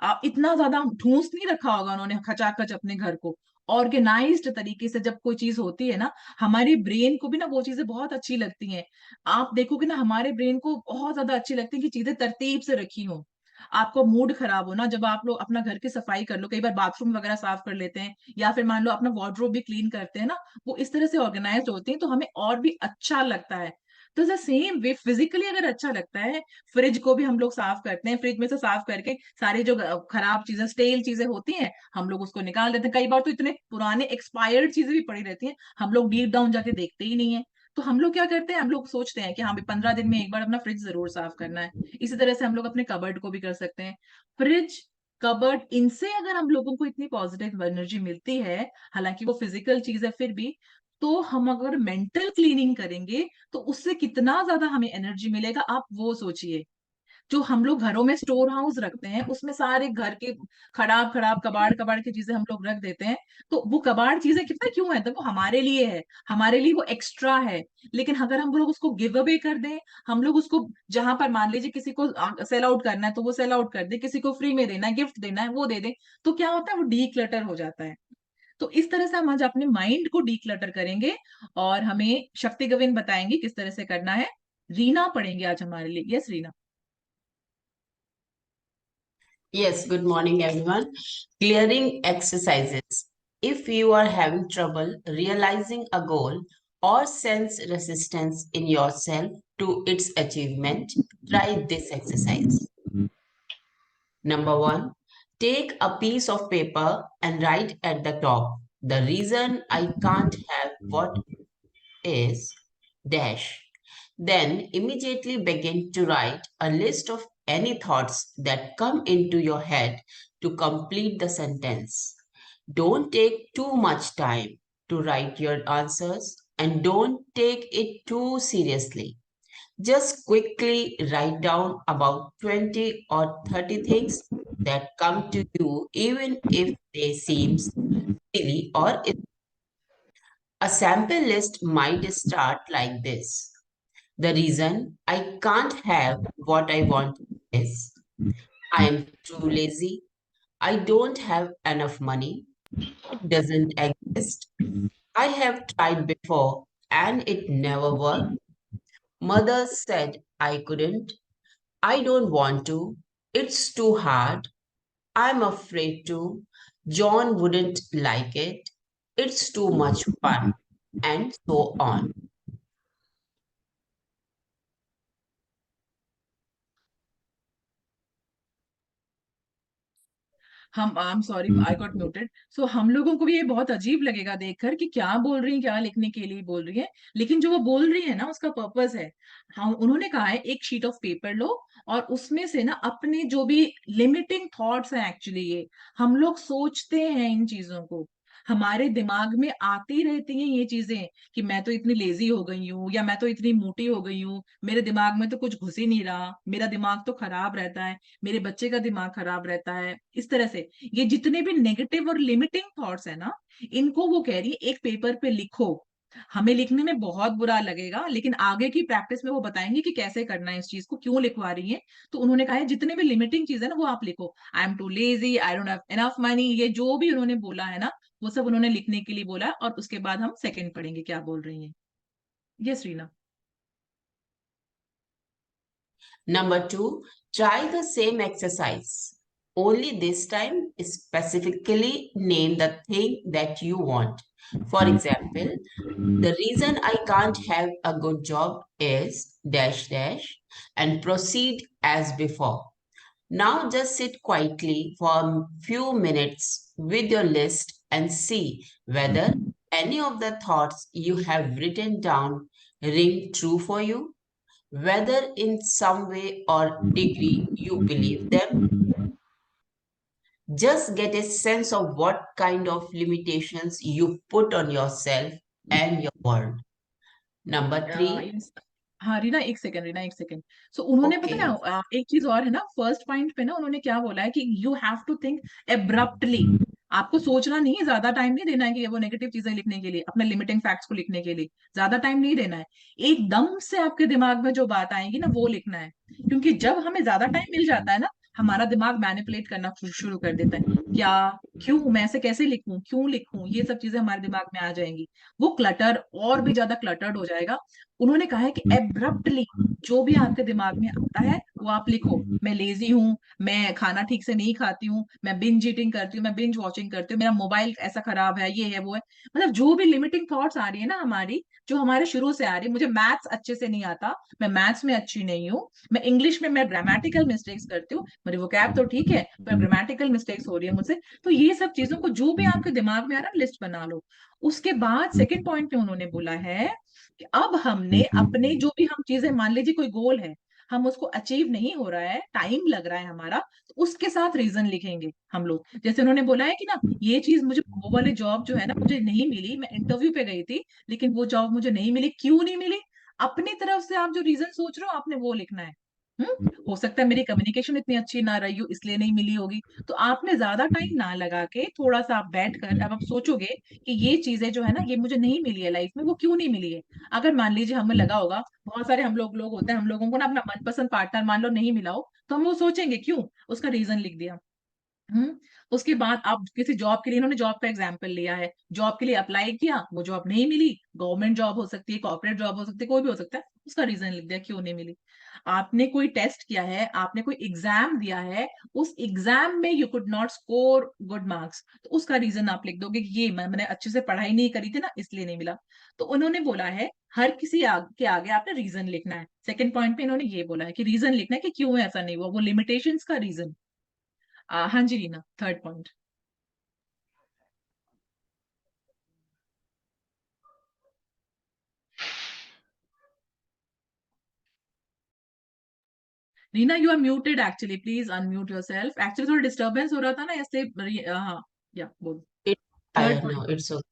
आप इतना ज्यादा ठूस नहीं रखा होगा उन्होंने खचाखच अपने घर को। ऑर्गेनाइज्ड तरीके से जब कोई चीज होती है ना, हमारे ब्रेन को भी ना वो चीजें बहुत अच्छी लगती हैं। आप देखोगे ना, हमारे ब्रेन को बहुत ज्यादा अच्छी लगती है कि चीजें तरतीब से रखी हो। आपको मूड खराब हो ना, जब आप लोग अपना घर की सफाई कर लो, कई बार बाथरूम वगैरह साफ कर लेते हैं, या फिर मान लो अपना वार्डरोब भी क्लीन करते हैं ना, वो इस तरह से ऑर्गेनाइज होते हैं, तो हमें और भी अच्छा लगता है। तो द सेम वे फिजिकली अगर अच्छा लगता है, फ्रिज को भी हम लोग साफ करते हैं, फ्रिज में से साफ करके सारी जो खराब चीजें, स्टेल चीजें होती हैं, हम लोग उसको निकाल देते हैं। कई बार तो इतने पुराने एक्सपायर्ड चीजें भी पड़ी रहती हैं, हम लोग डीप डाउन जाके देखते ही नहीं है। तो हम लोग क्या करते हैं, हम लोग सोचते हैं कि हाँ भाई 15 दिन में एक बार अपना फ्रिज जरूर साफ करना है। इसी तरह से हम लोग अपने कबर्ड को भी कर सकते हैं। फ्रिज, कबर्ड, इनसे अगर हम लोगों को इतनी पॉजिटिव एनर्जी मिलती है, हालांकि वो फिजिकल चीज है फिर भी, तो हम अगर मेंटल क्लीनिंग करेंगे तो उससे कितना ज्यादा हमें एनर्जी मिलेगा, आप वो सोचिए। जो हम लोग घरों में स्टोर हाउस रखते हैं, उसमें सारे घर के खराब खराब कबाड़ कबाड़ की चीजें हम लोग रख देते हैं। तो वो कबाड़ चीजें कितना क्यों है, तो वो हमारे लिए है, हमारे लिए वो एक्स्ट्रा है। लेकिन अगर हम लोग उसको गिव अवे कर दें, हम लोग उसको, जहां पर मान लीजिए किसी को सेल आउट करना है तो वो सेल आउट कर दे, किसी को फ्री में देना है, गिफ्ट देना है, वो दे दे, तो क्या होता है, वो डी क्लटर हो जाता है। तो इस तरह से हम आज अपने माइंड को डीक्लटर करेंगे, और हमें शक्ति गविन बताएंगे किस तरह से करना है। रीना पढ़ेंगे आज हमारे लिए। Yes Reena. Yes, good morning, everyone. Clearing exercises. If you are having trouble realizing a goal or sense resistance in yourself to its achievement, try this exercise. Number one, take a piece of paper and write at the top, the reason I can't have what is dash. Then immediately begin to write a list of any thoughts that come into your head to complete the sentence. Don't take too much time to write your answers and don't take it too seriously. Just quickly write down about 20 or 30 things that come to you, even if they seem silly or a sample list might start like this. The reason I can't have what I want is I am too lazy. I don't have enough money. It doesn't exist. I have tried before and it never worked. Mother said I couldn't. I don't want to. It's too hard. I'm afraid to. John wouldn't like it. It's too much fun. And so on. हम I am sorry, I got muted. So हम लोगों को भी ये बहुत अजीब लगेगा देखकर कि क्या बोल रही है, क्या लिखने के लिए बोल रही है, लेकिन जो वो बोल रही है ना, उसका पर्पस है। हम, उन्होंने कहा है एक शीट ऑफ पेपर लो, और उसमें से ना अपने जो भी लिमिटिंग थॉट्स हैं, एक्चुअली ये हम लोग सोचते हैं इन चीजों को, हमारे दिमाग में आती रहती हैं ये चीजें कि मैं तो इतनी लेजी हो गई हूँ, या मैं तो इतनी मोटी हो गई हूँ, मेरे दिमाग में तो कुछ घुस ही नहीं रहा, मेरा दिमाग तो खराब रहता है, मेरे बच्चे का दिमाग खराब रहता है। इस तरह से ये जितने भी नेगेटिव और लिमिटिंग थॉट्स है ना, इनको वो कह रही है एक पेपर पे लिखो। हमें लिखने में बहुत बुरा लगेगा, लेकिन आगे की प्रैक्टिस में वो बताएंगे कि कैसे करना है, इस चीज को क्यों लिखवा रही है। तो उन्होंने कहा है जितने भी लिमिटिंग चीज है ना वो आप लिखो। I am too lazy, I don't have enough money, ये जो भी उन्होंने बोला है ना, वो सब उन्होंने लिखने के लिए बोला है। और उसके बाद हम सेकंड पढ़ेंगे क्या बोल रही हैं। Yes Reena. Number two, try the same exercise. Only this time, specifically name the thing that you want. For example, the reason I can't have a good job is dash dash and proceed as before. Now just sit quietly for a few minutes with your list and see whether any of the thoughts you have written down ring true for you, whether in some way or degree you believe them. Just get a sense of what kind of limitations you put on yourself and your world. Number three, Yes. हाँ रीना, एक सेकंड, रीना एक सेकंड। सो उन्होंने पता okay. है एक चीज और है ना, फर्स्ट पॉइंट पे ना उन्होंने क्या बोला है कि you have to think abruptly. आपको सोचना नहीं है, ज्यादा टाइम नहीं देना है कि वो नेगेटिव चीजें लिखने के लिए, अपने लिमिटिंग फैक्ट्स को लिखने के लिए ज्यादा टाइम नहीं देना है। एकदम से आपके दिमाग में जो बात आएगी ना वो लिखना है। क्योंकि जब हमें ज्यादा टाइम मिल जाता है ना, हमारा दिमाग मैनिपुलेट करना शुरू कर देता है। क्या, क्यों, मैं ऐसे कैसे लिखूं, क्यों लिखूं, ये सब चीजें हमारे दिमाग में आ जाएंगी। वो क्लटर और भी ज्यादा क्लटर्ड हो जाएगा। उन्होंने कहा है कि एब्रप्टली जो भी आपके दिमाग में आता है वो आप लिखो। मैं लेजी हूँ, मैं खाना ठीक से नहीं खाती हूँ, मैं बिंज ईटिंग करती हूँ, मैं बिंज वॉचिंग करती हूँ, मेरा मोबाइल ऐसा खराब है, ये है वो है। मतलब जो भी लिमिटिंग थॉट्स आ रही है ना हमारी, जो हमारे शुरू से आ रही है, मुझे मैथ्स अच्छे से नहीं आता, मैं मैथ्स में अच्छी नहीं हूँ, मैं इंग्लिश में मैं ग्रामेटिकल मिस्टेक्स करती हूँ, मेरी वोकैब तो ठीक है पर ग्रामेटिकल मिस्टेक्स हो रही है मुझसे। तो ये सब चीजों को जो भी आपके दिमाग में आ रहा है लिस्ट बना लो। उसके बाद सेकंड पॉइंट पे उन्होंने बोला है कि अब हमने अपने जो भी हम चीजें, मान लीजिए कोई गोल है, हम उसको अचीव नहीं हो रहा है, टाइम लग रहा है हमारा, तो उसके साथ रीजन लिखेंगे हम लोग। जैसे उन्होंने बोला है कि ना ये चीज मुझे, वो वाली जॉब जो है ना मुझे नहीं मिली, मैं इंटरव्यू पे गई थी लेकिन वो जॉब मुझे नहीं मिली, क्यों नहीं मिली, अपनी तरफ से आप जो रीजन सोच रहे हो आपने वो लिखना है। हो सकता है मेरी कम्युनिकेशन इतनी अच्छी ना रही हो इसलिए नहीं मिली होगी। तो आपने ज्यादा टाइम ना लगा के थोड़ा सा आप बैठ कर अब आप सोचोगे कि ये चीजें जो है ना ये मुझे नहीं मिली है लाइफ में, वो क्यों नहीं मिली है। अगर मान लीजिए हमें लगा होगा, बहुत सारे हम लोग होते हैं, हम लोगों को ना अपना मनपसंद पार्टनर मान लो नहीं मिला हो, तो हम वो सोचेंगे क्यों, उसका रीजन लिख दिया। हम्म उसके बाद आप किसी जॉब के लिए, इन्होंने जॉब का एग्जाम्पल लिया है, जॉब के लिए अप्लाई किया, वो जॉब नहीं मिली, गवर्नमेंट जॉब हो सकती है, कॉर्पोरेट जॉब हो सकती है, कोई भी हो सकता है, उसका रीजन लिख दिया क्यों नहीं मिली। आपने कोई टेस्ट किया है, आपने कोई एग्जाम दिया है, उस एग्जाम में you could not score good marks, तो उसका रीजन आप लिख दोगे कि ये मैंने अच्छे से पढ़ाई नहीं करी थी ना इसलिए नहीं मिला। तो उन्होंने बोला है हर किसी के आगे आपने रीजन लिखना है। सेकंड पॉइंट पे इन्होंने ये बोला है कि रीजन लिखना है कि क्यों ऐसा नहीं हुआ, वो लिमिटेशंस का रीजन। हाँ जी Reena, third point. Reena you are muted actually, please unmute yourself. Actually थोड़ा डिस्टरबेंस हो रहा था ना इसलिए हाँ, या बोल। It, I third don't know, point. it's okay.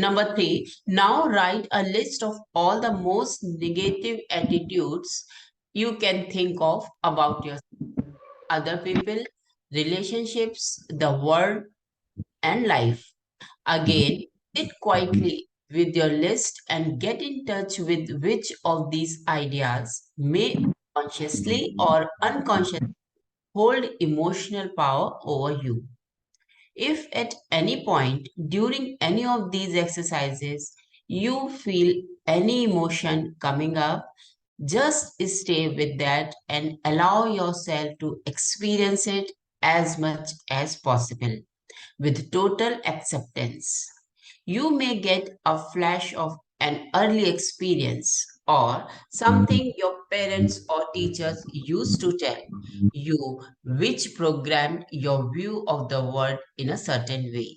Number three, now write a list of all the most negative attitudes you can think of about yourself, other people, relationships, the world, and life. Again, sit quietly with your list and get in touch with which of these ideas may consciously or unconsciously hold emotional power over you. If at any point during any of these exercises you feel any emotion coming up, just stay with that and allow yourself to experience it as much as possible with total acceptance. You may get a flash of an early experience or something your parents or teachers used to tell you, which programmed your view of the world in a certain way.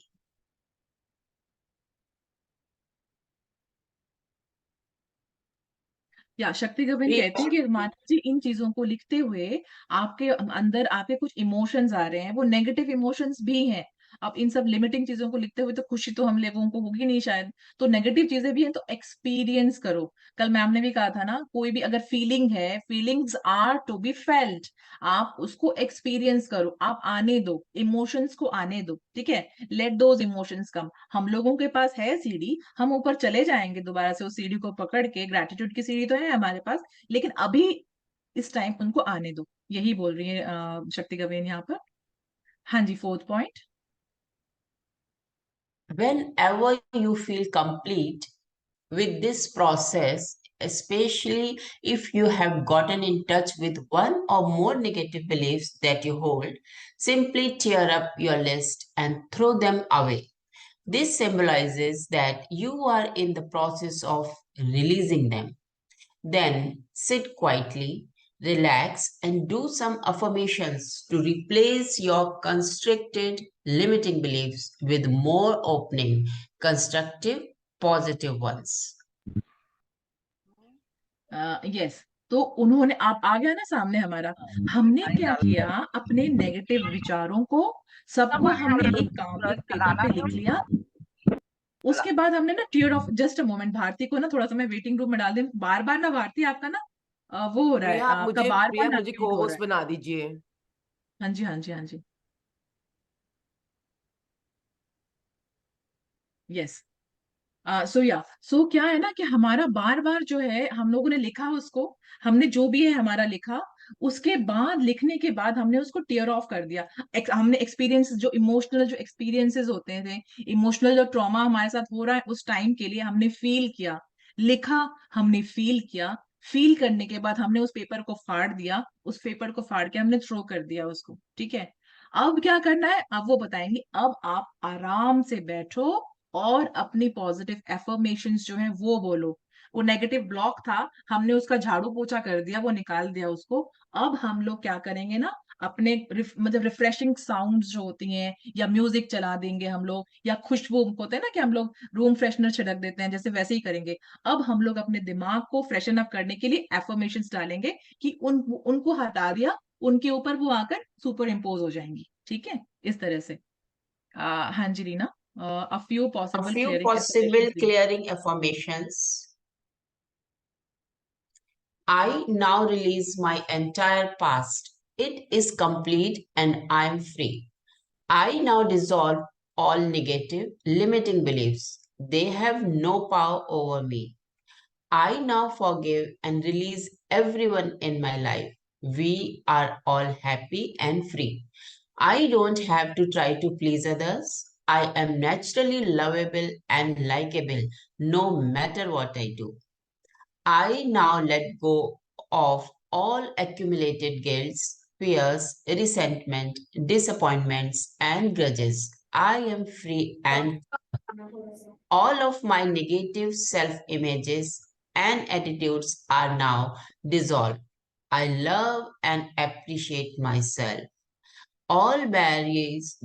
या शक्ति कबीर कहते हैं कि मान लीजिए इन चीजों को लिखते हुए आपके अंदर आपके कुछ इमोशंस आ रहे हैं, वो नेगेटिव इमोशंस भी हैं, अब इन सब लिमिटिंग चीजों को लिखते हुए तो खुशी तो हम लोगों को होगी नहीं शायद, तो नेगेटिव चीजें भी हैं तो एक्सपीरियंस करो। कल मैम ने भी कहा था ना, कोई भी अगर फीलिंग है, feelings are to be felt, आप उसको एक्सपीरियंस करो, आप आने दो, इमोशंस को आने दो, ठीक है, लेट दोज इमोशंस कम। हम लोगों के पास है सीढ़ी, हम ऊपर चले जाएंगे दोबारा से उस सीढ़ी को पकड़ के, ग्रेटिट्यूड की सीढ़ी तो है हमारे पास, लेकिन अभी इस टाइम उनको आने दो, यही बोल रही है शक्ति गवेन यहाँ पर। हाँ जी, 4th point. Whenever you feel complete with this process, especially if you have gotten in touch with one or more negative beliefs that you hold, simply tear up your list and throw them away. This symbolizes that you are in the process of releasing them. Then sit quietly, relax, and do some affirmations to replace your constricted, limiting beliefs with more opening, constructive, positive ones. Yes, तो उन्होंने, आप आ गया ना सामने हमारा, हमने क्या किया, अपने नेगेटिव विचारों को सबको हमने एक पेपर पे लिख लिया। उसके बाद हमने ना tear off, just a moment, Bharti को ना थोड़ा सा मैं वेटिंग रूम में डाल दूं, बार बार ना भारती आपका ना वो हो रहा है, आपका बार बार प्रिया ना मुझे म्यूट को हो रहा होस्ट है। बना दीजिए। हाँ जी, हाँ जी, हाँ जी, यस। सो क्या है ना कि हमारा बार बार जो है, हम लोगों ने लिखा उसको, हमने जो भी है हमारा लिखा, उसके बाद लिखने के बाद हमने उसको टीयर ऑफ कर दिया। हमने एक्सपीरियंस, जो इमोशनल जो एक्सपीरियंसेस होते थे, इमोशनल जो ट्रॉमा हमारे साथ हो रहा है उस टाइम के लिए हमने फील किया, लिखा, हमने फील किया, फील करने के बाद हमने उस पेपर को फाड़ दिया, उस पेपर को फाड़ के हमने थ्रो कर दिया उसको, ठीक है। अब क्या करना है, अब वो बताएंगे। अब आप आराम से बैठो और अपनी पॉजिटिव एफर्मेशंस जो है वो बोलो। वो नेगेटिव ब्लॉक था, हमने उसका झाड़ू पोछा कर दिया, वो निकाल दिया उसको। अब हम लोग क्या करेंगे ना, अपने मतलब रिफ्रेशिंग साउंड्स जो होती हैं, या म्यूजिक चला देंगे हम लोग, या खुशबू होते हैं ना कि हम लोग रूम फ्रेशनर छिड़क देते हैं, जैसे वैसे ही करेंगे। अब हम लोग अपने दिमाग को फ्रेशन अप करने के लिए एफर्मेशंस डालेंगे कि उनको हटा दिया, उनके ऊपर वो आकर सुपर इम्पोज हो जाएंगी, ठीक है, इस तरह से। हाँ जी Reena, a few A possible few clearing possible affirmations please. clearing affirmations. I now release my entire past. It is complete and I am free. I now dissolve all negative, limiting beliefs. They have no power over me. I now forgive and release everyone in my life. We are all happy and free. I don't have to try to please others. I am naturally lovable and likable no matter what I do. I now let go of all accumulated guilts, fears, resentment, disappointments, and grudges. I am free, and all of my negative self images and attitudes are now dissolved. I love and appreciate myself. All barriers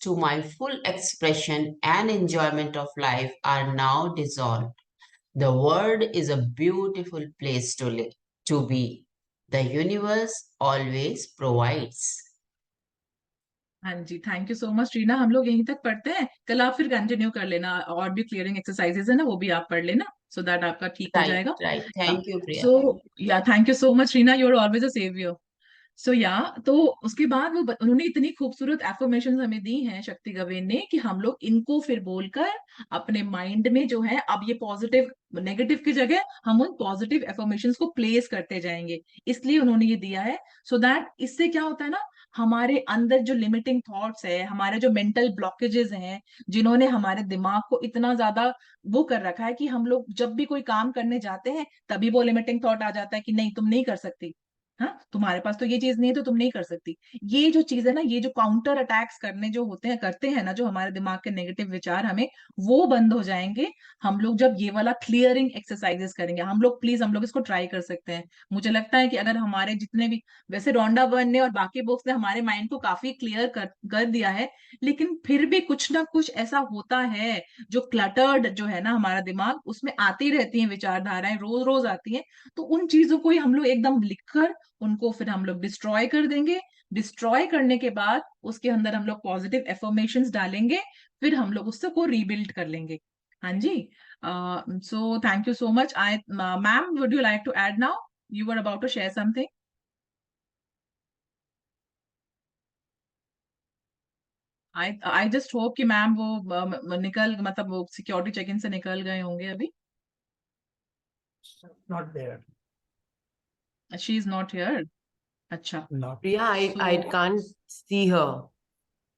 to my full expression and enjoyment of life are now dissolved. The world is a beautiful place to live, to be. The universe always provides. हाँ जी, thank you so much Reena, हम लोग यहीं तक पढ़ते हैं, कल आप फिर कंटिन्यू कर लेना, और भी क्लियरिंग एक्सरसाइजेस है ना, वो भी आप पढ़ लेना, सो दैट आपका ठीक हो Right, जाएगा। right. Thank you, Priya. So yeah thank you so much Reena, you are always a saviour. So या तो उसके बाद उन्होंने इतनी खूबसूरत एफर्मेशन हमें दी हैं शक्ति गवेन ने, कि हम लोग इनको फिर बोलकर अपने माइंड में जो है, अब ये पॉजिटिव नेगेटिव की जगह हम उन पॉजिटिव एफर्मेशंस को प्लेस करते जाएंगे, इसलिए उन्होंने ये दिया है। सो दैट इससे क्या होता है ना, हमारे अंदर जो लिमिटिंग थॉट्स है, हमारे जो मेंटल ब्लॉकेजेस हैं, जिन्होंने हमारे दिमाग को इतना ज्यादा वो कर रखा है कि हम लोग जब भी कोई काम करने जाते हैं तभी वो लिमिटिंग थॉट आ जाता है कि नहीं तुम नहीं कर सकती, हाँ तुम्हारे पास तो ये चीज नहीं है तो तुम नहीं कर सकती। ये जो चीज है ना, ये जो काउंटर अटैक्स करने जो होते हैं, करते हैं ना, जो हमारे दिमाग के नेगेटिव विचार, हमें वो बंद हो जाएंगे हम लोग जब ये वाला क्लियरिंग एक्सरसाइजेस करेंगे। हम लोग प्लीज, हम लोग इसको ट्राई कर सकते हैं। मुझे लगता है कि अगर हमारे जितने भी, वैसे रोंडा बर्न ने और बाकी बुक्स ने हमारे माइंड को काफी क्लियर कर दिया है, लेकिन फिर भी कुछ ना कुछ ऐसा होता है जो क्लटर्ड जो है ना हमारा दिमाग, उसमें आती रहती हैं विचारधाराएं, रोज रोज आती हैं। तो उन चीजों को ही हम लोग एकदम लिखकर उनको फिर हम लोग डिस्ट्रॉय कर देंगे, डिस्ट्रॉय करने के बाद उसके अंदर हम लोग पॉजिटिव एफर्मेशंस डालेंगे, फिर हम लोग उससे को रीबिल्ड कर लेंगे। हाँ जी, so thank you so much. I ma'am, would you like to add now? You were about to share something. I just hope कि मैम वो निकल, मतलब वो सिक्योरिटी चेक इन से निकल गए होंगे अभी। Not there. She is not here. अच्छा, Not. Priya, I So- can't see her.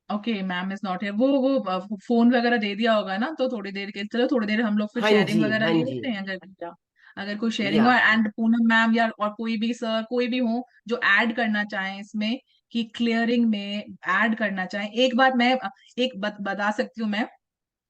Okay, ma'am is not here. वो फोन वगैरह दे दिया होगा ना, तो थोड़ी देर के, चलो थोड़ी देर हम लोग फिर हाँ शेयरिंग जी, वगैरह हाँ ले जी। लेते हैं, अगर कोई शेयरिंग हो। Yeah. एंड पूनम मैम या और कोई भी सर, कोई भी हो जो ऐड करना चाहें इसमें, कि क्लियरिंग में ऐड करना चाहें। एक बात मैं एक बता सकती हूँ मैं,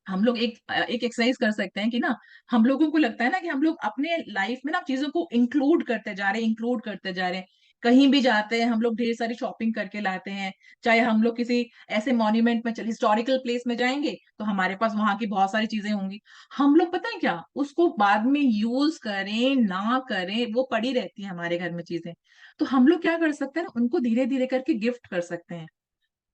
हम लोग एक एक्सरसाइज कर सकते हैं कि ना, हम लोगों को लगता है ना कि हम लोग अपने लाइफ में ना चीजों को इंक्लूड करते जा रहे हैं। कहीं भी जाते हैं हम लोग ढेर सारी शॉपिंग करके लाते हैं। चाहे हम लोग किसी ऐसे मॉन्यूमेंट में चले, हिस्टोरिकल प्लेस में जाएंगे तो हमारे पास वहां की बहुत सारी चीजें होंगी। हम लोग पता है क्या, उसको बाद में यूज करें ना करें, वो पड़ी रहती है हमारे घर में चीजें। तो हम लोग क्या कर सकते हैं ना, उनको धीरे धीरे करके गिफ्ट कर सकते हैं।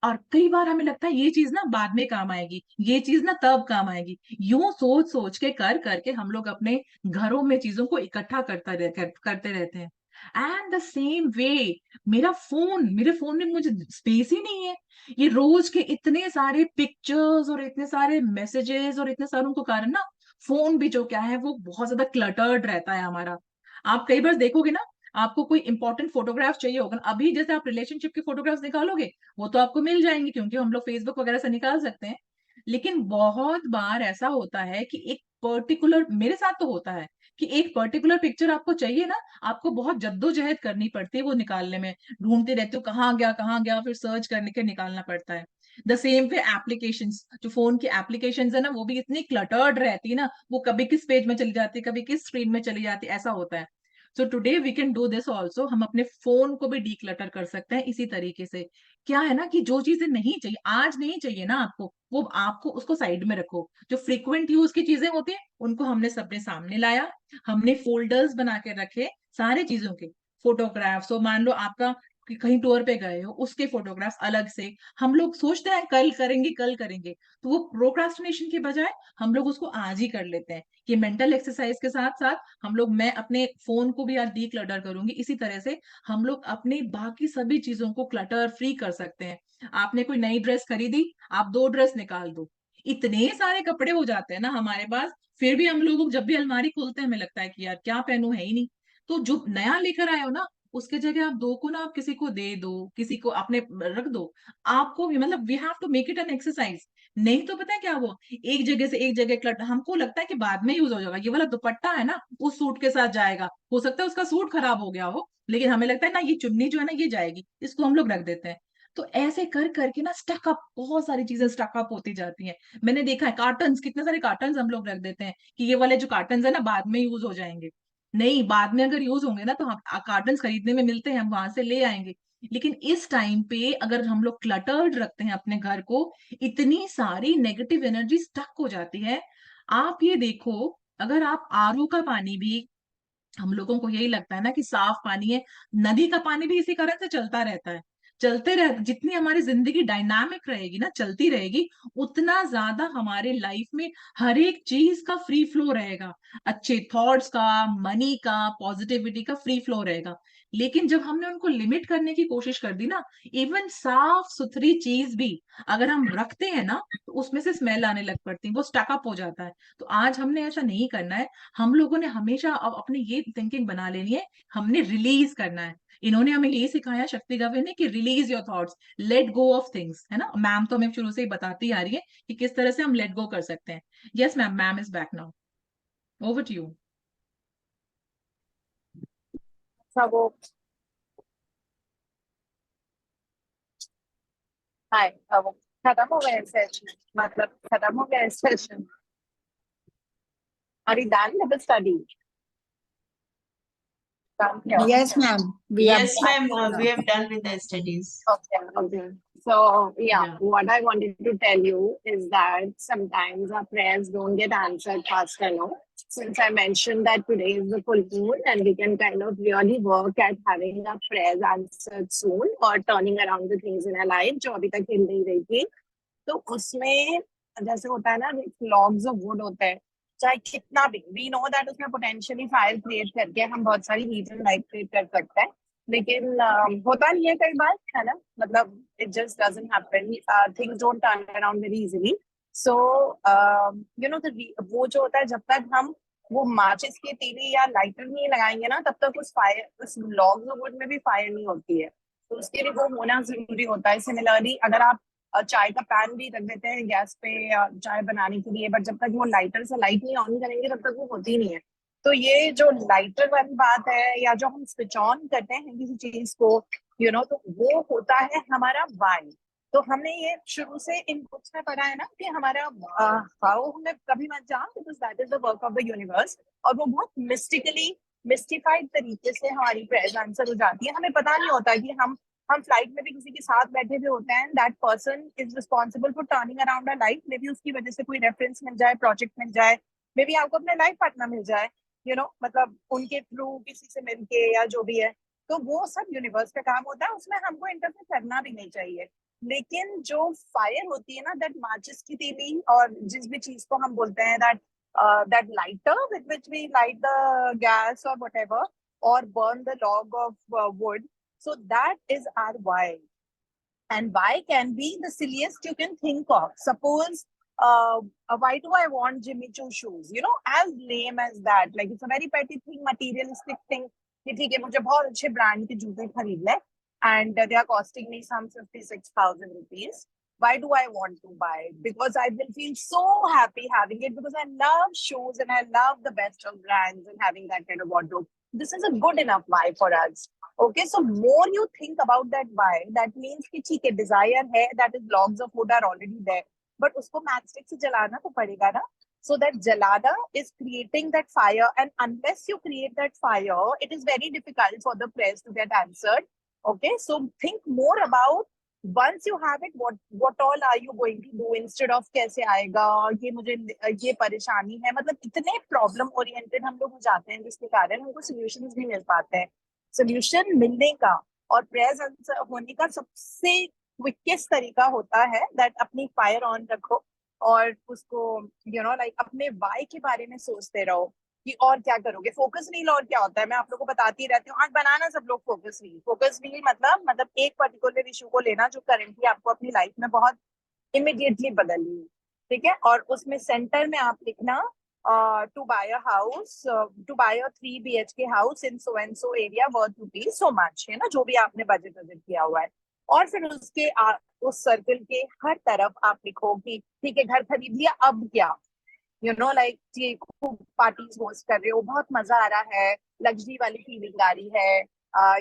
और कई बार हमें लगता है ये चीज ना बाद में काम आएगी, ये चीज ना तब काम आएगी। यूं सोच सोच के कर करके हम लोग अपने घरों में चीजों को इकट्ठा करते रहते हैं। एंड द सेम वे, मेरे फोन में मुझे स्पेस ही नहीं है। ये रोज के इतने सारे पिक्चर्स और इतने सारे मैसेजेस और इतने सारों को कारण ना, फोन भी जो क्या है वो बहुत ज्यादा क्लटर्ड रहता है हमारा। आप कई बार देखोगे ना, आपको कोई इंपॉर्टेंट फोटोग्राफ चाहिए होगा, अभी जैसे आप रिलेशनशिप के फोटोग्राफ्स निकालोगे, वो तो आपको मिल जाएंगे क्योंकि हम लोग फेसबुक वगैरह से निकाल सकते हैं। लेकिन बहुत बार ऐसा होता है कि एक पर्टिकुलर, मेरे साथ तो होता है कि एक पर्टिकुलर पिक्चर आपको चाहिए ना, आपको बहुत जद्दोजहद करनी पड़ती है वो निकालने में। ढूंढते रहते हो कहाँ गया, फिर सर्च करने के निकालना पड़ता है। द सेम वे एप्लीकेशंस, जो फोन की एप्लीकेशंस है ना, वो भी इतनी क्लटर्ड रहती है ना, वो कभी किस पेज में चली जाती है, कभी किस स्क्रीन में चली जाती है, ऐसा होता है। So today we can do this also, हम अपने फोन को भी डीक्लटर कर सकते हैं इसी तरीके से। क्या है ना कि जो चीजें नहीं चाहिए, आज नहीं चाहिए ना आपको, वो आपको उसको साइड में रखो। जो फ्रीक्वेंट यूज की चीजें होती है उनको हमने सबने सामने लाया, हमने फोल्डर्स बना के रखे सारे चीजों के। फोटोग्राफ्स, तो मान लो आपका कि कहीं टूर पे गए हो, उसके फोटोग्राफ्स अलग से। हम लोग सोचते हैं कल करेंगे, तो वो प्रोक्रास्टिनेशन के बजाय हम लोग उसको आज ही कर लेते हैं। कि मेंटल एक्सरसाइज के साथ साथ हम लोग, मैं अपने फोन को भी आज डी क्लटर करूंगी, इसी तरह से हम लोग अपने बाकी सभी चीजों को क्लटर फ्री कर सकते हैं। आपने कोई नई ड्रेस खरीदी, आप 2 ड्रेस निकाल दो, इतने सारे कपड़े हो जाते हैं ना हमारे पास। फिर भी हम लोग जब भी अलमारी खोलते हैं हमें लगता है कि यार क्या पहनूं, है ही नहीं। तो जो नया लेकर आए हो ना, उसके जगह आप 2 को ना आप किसी को दे दो, किसी को अपने रख दो। आपको भी, मतलब we have to make it an exercise. नहीं तो पता है क्या, वो एक जगह से एक जगह क्लट, हमको लगता है कि बाद में यूज हो जाएगा, ये वाला दुपट्टा है ना उस सूट के साथ जाएगा, हो सकता है उसका सूट खराब हो गया हो, लेकिन हमें लगता है ना ये चुन्नी जो है ना ये जाएगी, इसको हम लोग रख देते हैं। तो ऐसे कर करके ना स्टकअप, बहुत सारी चीजें स्टकअप होती जाती हैं। मैंने देखा है कार्टन्स, कितने सारे कार्टन्स हम लोग रख देते हैं कि ये वाले जो कार्टन्स है ना बाद में यूज हो जाएंगे। नहीं, बाद में अगर यूज होंगे ना तो हम कार्टन्स खरीदने में मिलते हैं, हम वहां से ले आएंगे। लेकिन इस टाइम पे अगर हम लोग क्लटर्ड रखते हैं अपने घर को, इतनी सारी नेगेटिव एनर्जी स्टक हो जाती है। आप ये देखो, अगर आप आरओ का पानी भी, हम लोगों को यही लगता है ना कि साफ पानी है, नदी का पानी भी इसी कारण से चलता रहता है। जितनी हमारी जिंदगी डायनामिक रहेगी ना, चलती रहेगी, उतना ज्यादा हमारे लाइफ में हर एक चीज का फ्री फ्लो रहेगा। अच्छे थॉट्स का, मनी का, पॉजिटिविटी का फ्री फ्लो रहेगा। लेकिन जब हमने उनको लिमिट करने की कोशिश कर दी ना, इवन साफ सुथरी चीज भी अगर हम रखते हैं ना, तो उसमें से स्मेल आने लग पड़ती है, वो स्टकअप हो जाता है। तो आज हमने ऐसा नहीं करना है। हम लोगों ने हमेशा अब अपनी ये थिंकिंग बना लेनी है, हमने रिलीज करना है। इन्होंने हमें ये सिखाया, शक्ति गवे ने, कि release your thoughts, let go of things, है ना। मैम तो हमें शुरू से ही बताती आ रही है कि किस तरह से हम लेट गो कर सकते हैं। Yes ma'am, ma'am is back now, over to you. वो हाय, वो खत्म हो गया सेशन, मतलब खत्म हो गया session. Are you done with the study? Done here. Yes, ma'am. Yes, ma'am, we have done with the studies. Okay, okay. So, yeah, what I wanted to tell you is that sometimes our prayers don't get answered fast enough. since I mentioned that today is the full moon and we can kind of really work at having our prayers answered soon or turning around the things in our life जो अभी तक हिल नहीं रही थी, तो उसमें जैसे होता है ना, logs of wood होते हैं, चाहे कितना भी, we know that उसमें potentially fire create करके हम बहुत सारी heat and light create कर सकते हैं, लेकिन होता नहीं है कई बार, है ना, मतलब it just doesn't happen, things don't turn around very easily. So you know, वो जो होता है, जब तक हम वो माचिस की तीली या लाइटर नहीं लगाएंगे ना, तब तक उस लॉग्स ऑफ वुड में भी फायर नहीं होती है, तो उसके लिए वो होना जरूरी होता है. सिमिलरली अगर आप चाय का पैन भी रख देते हैं गैस पे चाय बनाने के लिए, बट जब तक वो लाइटर से लाइट नहीं ऑन करेंगे तब तक वो होती नहीं है. तो ये जो लाइटर वाली बात है, या जो हम स्विच ऑन करते हैं किसी चीज को, यू नो, तो वो होता है हमारा वाई. तो हमने ये शुरू से इन बुक्स में पढ़ा है ना कि हमारा हाउ हमें कभी मत जान, because that is the work of the universe, और वो बहुत मिस्टिफाइड तरीके से हमारी प्रेयर्स आंसर हो जाती है. हमें पता नहीं होता कि हम फ्लाइट में भी किसी के साथ बैठे हुए होते हैं, that person is responsible for turning around a life. May be उसकी वजह से कोई रेफरेंस मिल जाए, प्रोजेक्ट मिल जाए, मे बी आपको अपने लाइफ पार्टनर मिल जाए, यू नो, मतलब उनके थ्रू किसी से मिलके या जो भी है. तो वो सब यूनिवर्स का काम होता है, उसमें हमको इंटरफेयर करना भी नहीं चाहिए. लेकिन जो फायर होती है ना, दैट माचिस की तीली, और जिस भी चीज को हम बोलते हैं that lighter with which we light the gas or whatever, or burn the log of wood, so that is our why. And why can be the silliest you can think of. Suppose why do I want Jimmy Choo shoes, you know, as lame as that, like it's a very petty thing, materialistic thing कि ठीक है मुझे बहुत अच्छे ब्रांड के जूते खरीदने, and they are costing me some 56,000 rupees. Why do I want to buy it? Because I will feel so happy having it, because I love shoes and I love the best of brands and having that kind of wardrobe. This is a good enough why for us. Okay, so more you think about that why, that means कि ठीक है desire है, that is logs of wood are already there, but उसको matchstick से जलाना तो पड़ेगा ना. So that jalana is creating that fire, and unless you create that fire, it is very difficult for the prayers to get answered. Okay, so think more about once you have it, what all are you going to do instead of कैसे आएगा, ये मुझे ये परेशानी है, मतलब इतने प्रॉब्लम ओरिएंटेड हम लोग हो जाते हैं जिसके कारण हमको सॉल्यूशंस भी मिल पाते हैं. सॉल्यूशन मिलने का और प्रेयर्स आंसर होने का सबसे क्विकेस्ट तरीका होता है दैट अपनी फायर ऑन रखो और उसको यू नो लाइक अपने वाई के बारे में सोचते रहो कि और क्या करोगे. फोकस व्हील और क्या होता है, मैं आप लोगों को बताती रहती हूँ. आज बनाना सब लोग फोकस व्हील मतलब एक पर्टिकुलर इशू को लेना जो करेंटली आपको अपनी लाइफ में बहुत इमिडिएटली बदलनी है, ठीक है, और उसमें सेंटर में आप लिखना to buy a house, to buy a 3 BHK house in so and so area worth rupees so much, है ना, जो भी आपने बजट किया हुआ है. और फिर उसके उस सर्कल के हर तरफ आप लिखो कि ठीक है घर खरीद लिया, अब क्या, यू नो लाइक खूब पार्टीज होस्ट कर रहे हो, बहुत मजा आ रहा है, लग्जरी वाली फीलिंग आ रही है,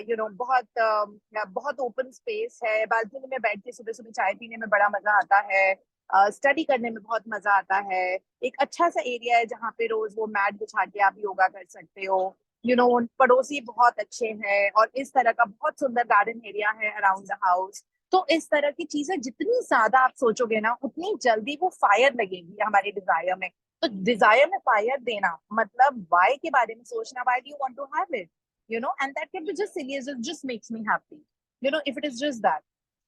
यू नो बहुत ओपन स्पेस है, बालकनी में बैठ के सुबह सुबह चाय पीने में बड़ा मजा आता है, स्टडी करने में बहुत मजा आता है, एक अच्छा सा एरिया है जहाँ पे रोज वो मैट बिछा के आप योगा कर सकते हो, यू नो पड़ोसी बहुत अच्छे हैं, और इस तरह का बहुत सुंदर गार्डन एरिया है अराउंड द हाउस. तो इस तरह की चीजें जितनी ज्यादा आप सोचोगे ना, उतनी जल्दी वो फायर लगेगी हमारे डिजायर में. तो डिजायर में फायर देना मतलब वाई के बारे में सोचना, why do you want to have it, you know, and that can be just silly, it just makes me happy, you know, if it is just that.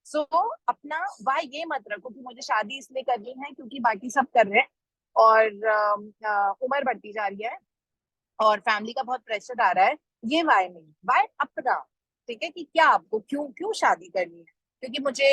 So अपना वाई ये मत रखो कि मुझे शादी इसलिए करनी है क्योंकि बाकी सब कर रहे हैं और उम्र बढ़ती जा रही है और फैमिली का बहुत प्रेशर आ रहा है. ये वाई नहीं, वाई अपना, ठीक है, कि क्या आपको क्यों शादी करनी है, क्योंकि मुझे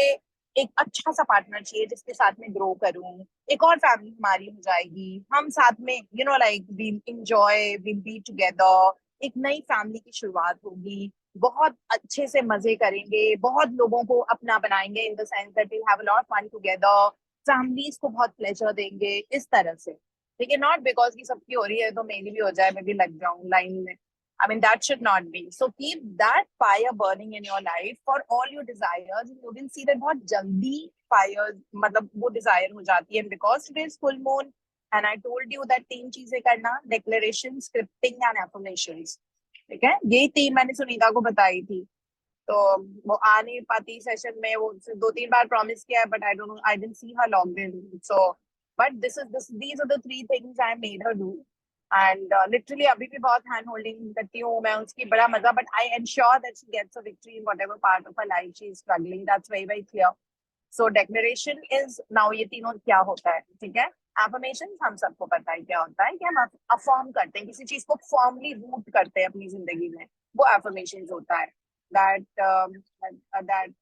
एक अच्छा सा पार्टनर चाहिए जिसके साथ में ग्रो करूं, एक और फैमिली हमारी हो जाएगी, हम साथ में you know like we'll enjoy, we'll be together, एक नई फैमिली की शुरुआत होगी, बहुत अच्छे से मजे करेंगे, बहुत लोगों को अपना बनाएंगे in the sense that we have a lot fun together, families को बहुत प्लेजर देंगे, इस तरह से. ठीक है, नॉट बिकॉज की सबकी हो रही है तो मेरी भी हो जाए, मैं भी लग जाऊं लाइन में. I mean, that should not be. So keep that fire burning in your life for all your desires. You will see that बहुत जल्दी fire मतलब वो desire हो जाती है. And because today is full moon, and I told you that 3 चीजें करना, declaration, scripting and affirmations. ठीक है, ये 3 मैंने सुनीता को बताई थी. तो वो आ नहीं पाती सेशन में, वो 2-3 बार प्रॉमिस किया है, but I don't know, I didn't see her logged in. So, but these are the 3 things I made her do. And literally अभी भी बहुत हैंड होल्डिंग करती हूँ मैं उसकी, बड़ा मजा, but I ensure that she gets a victory in whatever part of her life she is struggling, that's very very clear. So declaration is now, ये तीनों क्या होता है, ठीक है. एफर्मेशन हम सबको पता है क्या होता है, कि हम अफर्म करते हैं, किसी चीज को फॉर्मली रूट करते हैं अपनी जिंदगी में, वो एफर्मेशन होता है. that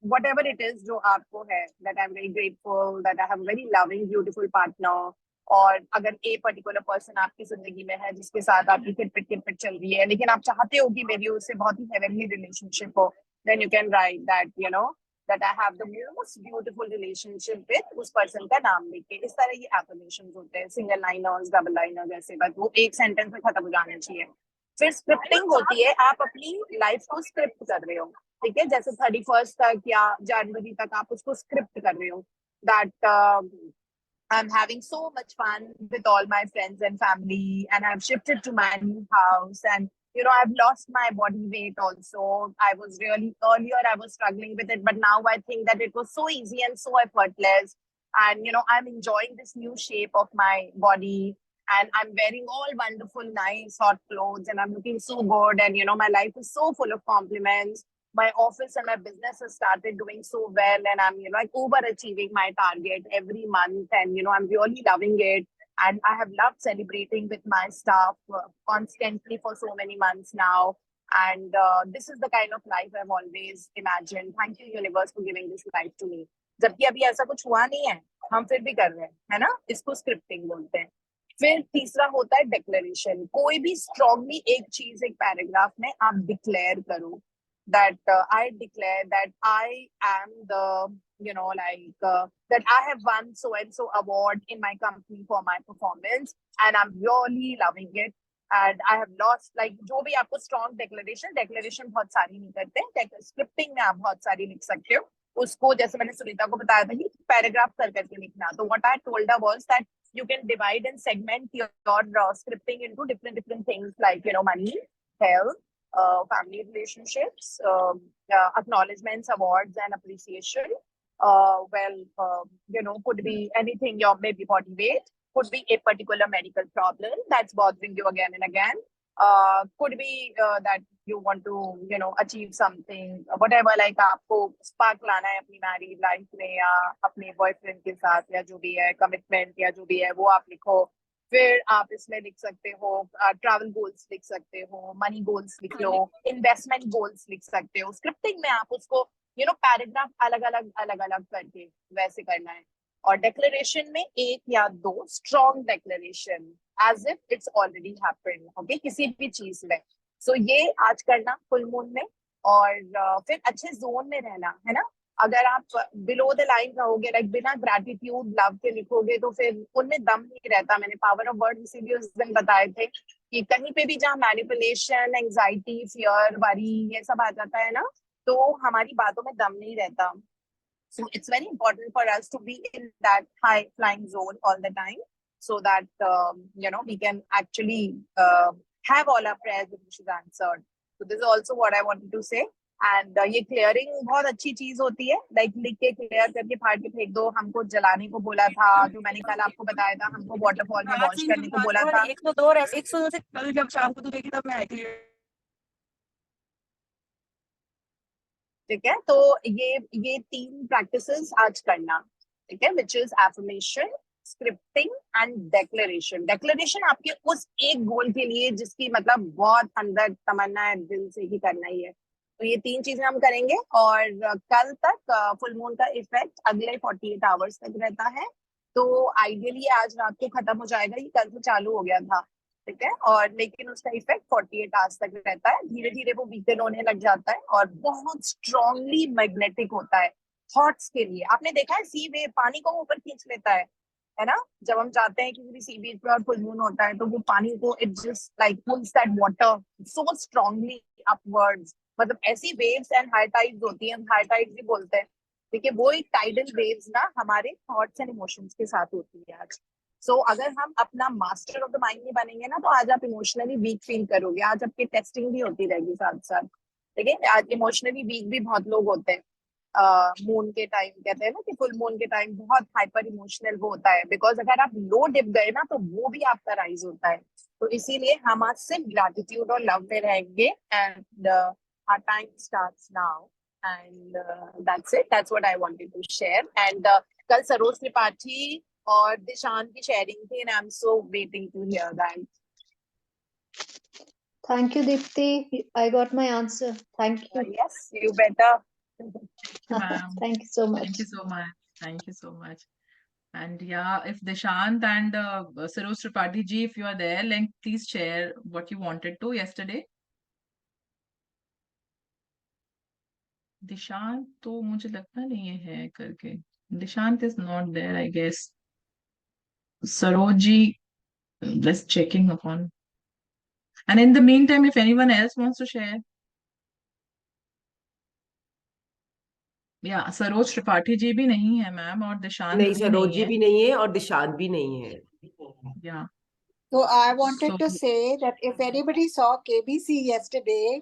whatever it is जो आपको है, that I'm very grateful that I have a very loving beautiful partner. और अगर ए पर्टिकुलर पर्सन आपकी जिंदगी में है जिसके साथ आपकी किटपिट चल रही है, लेकिन आप चाहते हो कि मेरी उससे बहुत ही हेवनली रिलेशनशिप हो, then you can write that you know that I have the most beautiful relationship with उस पर्सन का नाम लिख के. इस तरह ये एफर्मेशंस होते हैं, सिंगल लाइनर्स, डबल लाइनर्स, ऐसे, बस वो एक सेंटेंस में खत्म हो जाना चाहिए. फिर स्क्रिप्टिंग होती है, आप अपनी लाइफ को स्क्रिप्ट कर रहे हो, ठीक है. जैसे 31st तक या जनवरी तक आप उसको स्क्रिप्ट कर रहे हो, that I'm having so much fun with all my friends and family, and I've shifted to my new house, and I've lost my body weight also. I was really, earlier I was struggling with it, but now I think that it was so easy and so effortless. And I'm enjoying this new shape of my body, and I'm wearing all wonderful nice hot clothes, and I'm looking so good, and my life is so full of compliments. My office and my business has started doing so well, and I'm like overachieving my target every month, and I'm really loving it. And I have loved celebrating with my staff constantly for so many months now. And this is the kind of life I've always imagined. Thank you universe for giving this life to me. जबकि अभी ऐसा कुछ हुआ नहीं है, हम फिर भी कर रहे हैं, है ना. इसको स्क्रिप्टिंग बोलते हैं. फिर तीसरा होता है डिक्लेरेशन. कोई भी स्ट्रांगली एक चीज एक पैराग्राफ में आप डिक्लेयर करो, that I declare that I am the, that I have won so and so award in my company for my performance, and I'm really loving it. And I have lost, like, जो भी आपको strong declaration बहुत सारी नहीं करते, स्क्रिप्टिंग में आप बहुत सारी लिख सकते हो. उसको जैसे मैंने सुनीता को बताया था कि पैराग्राफ करके लिखना. तो what I told her was that you can divide and segment your scripting into different things, like money, health, family relationships, acknowledgements, awards, and appreciation. Could be anything, your maybe body weight, could be a particular medical problem that's bothering you again and again. Could be that you want to, achieve something, whatever, like आपको spark लाना है अपनी married life में, या अपने boyfriend के साथ, या जो भी है commitment, या जो भी है वो आप लिखो. फिर आप इसमें लिख सकते हो ट्रैवल गोल्स, लिख सकते हो मनी गोल्स, लिख लो इन्वेस्टमेंट गोल्स, लिख सकते हो. स्क्रिप्टिंग में आप उसको पैराग्राफ अलग अलग करके वैसे करना है. और डेक्लेरेशन में एक या दो strong declaration as if it's already happened, okay, किसी भी चीज में. सो ये आज करना फुल मून में. और फिर अच्छे जोन में रहना, है ना. अगर आप बिलो द लाइन रहोगे, लाइक बिना ग्रैटिट्यूड लव के लिखोगे, तो फिर उनमें दम नहीं रहता. मैंने पावर ऑफ वर्ड इसीलिए उस दिन बताए थे कि कहीं पे भी जहाँ मैनिपुलेशन, एंजाइटी, फियर, वरी, ये सब आ जाता है ना, तो हमारी बातों में दम नहीं रहता. So it's very important for us to be in that high flying zone all the time, so that we can actually have all our prayers and wishes answered. So this is also what I wanted to say. And ये क्लियरिंग बहुत अच्छी चीज होती है. लाइक लिख के क्लियर करके फाड़ के फेंक दो. हमको जलाने को बोला था, जो मैंने कल आपको बताया था, हमको वाटरफॉल में वॉश करने को बोला था. 102 से कल जब शाम को तू देखी तब मैं आई. ठीक है. तो ये 3 प्रैक्टिसेस आज करना, ठीक है, which is affirmation, scripting and declaration. Declaration आपके उस एक गोल के लिए जिसकी मतलब बहुत अंदर तमन्ना है, दिल से ही करना ही है. तो ये 3 चीजें हम करेंगे. और कल तक फुल मून का इफेक्ट अगले 48 आवर्स तक रहता है. तो आइडियली आज रात को खत्म हो जाएगा, ये कल से चालू हो गया था, ठीक है. और लेकिन उसका इफेक्ट 48 आवर्स तक रहता है. धीरे धीरे वो वीकन होने लग जाता है और बहुत स्ट्रांगली मैग्नेटिक होता है थॉट्स के लिए. आपने देखा है सी वेव पानी को ऊपर खींच लेता है ना. जब हम जाते हैं किसी भी सी बीच पे और फुल मून होता है, तो वो पानी को it just like pulls that water so strongly upwards. मतलब ऐसी वेव्स एंड हाई टाइड्स होती हैं, हाई टाइड्स भी बोलते हैं, ठीक है. वो एक टाइडल वेव्स ना हमारे थॉट्स एंड इमोशंस के साथ होती है आज. सो अगर हम अपना मास्टर ऑफ द माइंड नहीं बनेंगे ना, तो आज आप इमोशनली वीक फील करोगे. आज आपकी टेस्टिंग भी होती रहेगी साथ साथ, ठीक है. आज इमोशनली वीक भी बहुत लोग होते हैं. मून के टाइम कहते हैं ना कि फुल मून के टाइम बहुत हाइपर इमोशनल वो होता है, बिकॉज अगर आप लो डिप गए ना तो वो भी आपका राइज होता है। तो इसीलिए हम आज सिर्फ ग्रेटिट्यूड और लव में रहेंगे। And our time starts now, and that's it. That's what I wanted to share. And कल सरोज त्रिपाठी और दिशान की शेयरिंग थी, and I'm so waiting to hear that. Thank you, Deepti. I got my answer. Thank you. Yes, you better. Ma'am. Thank you so much. Thank you so much. Thank you so much. And yeah, if Dishant and Saroj Tripathi ji, if you are there, like please share what you wanted to yesterday. Dishant तो मुझे लगता नहीं है करके. Dishant is not there, I guess. Saroj ji, just checking upon. And in the meantime, if anyone else wants to share. Yeah, Saroj Tripathi ji भी नहीं है मैम, और दिशांत नहीं, भी सरोज नहीं जी है. भी नहीं है और दिशांत भी नहीं है. Yeah. So I wanted So- to say that if anybody saw KBC yesterday,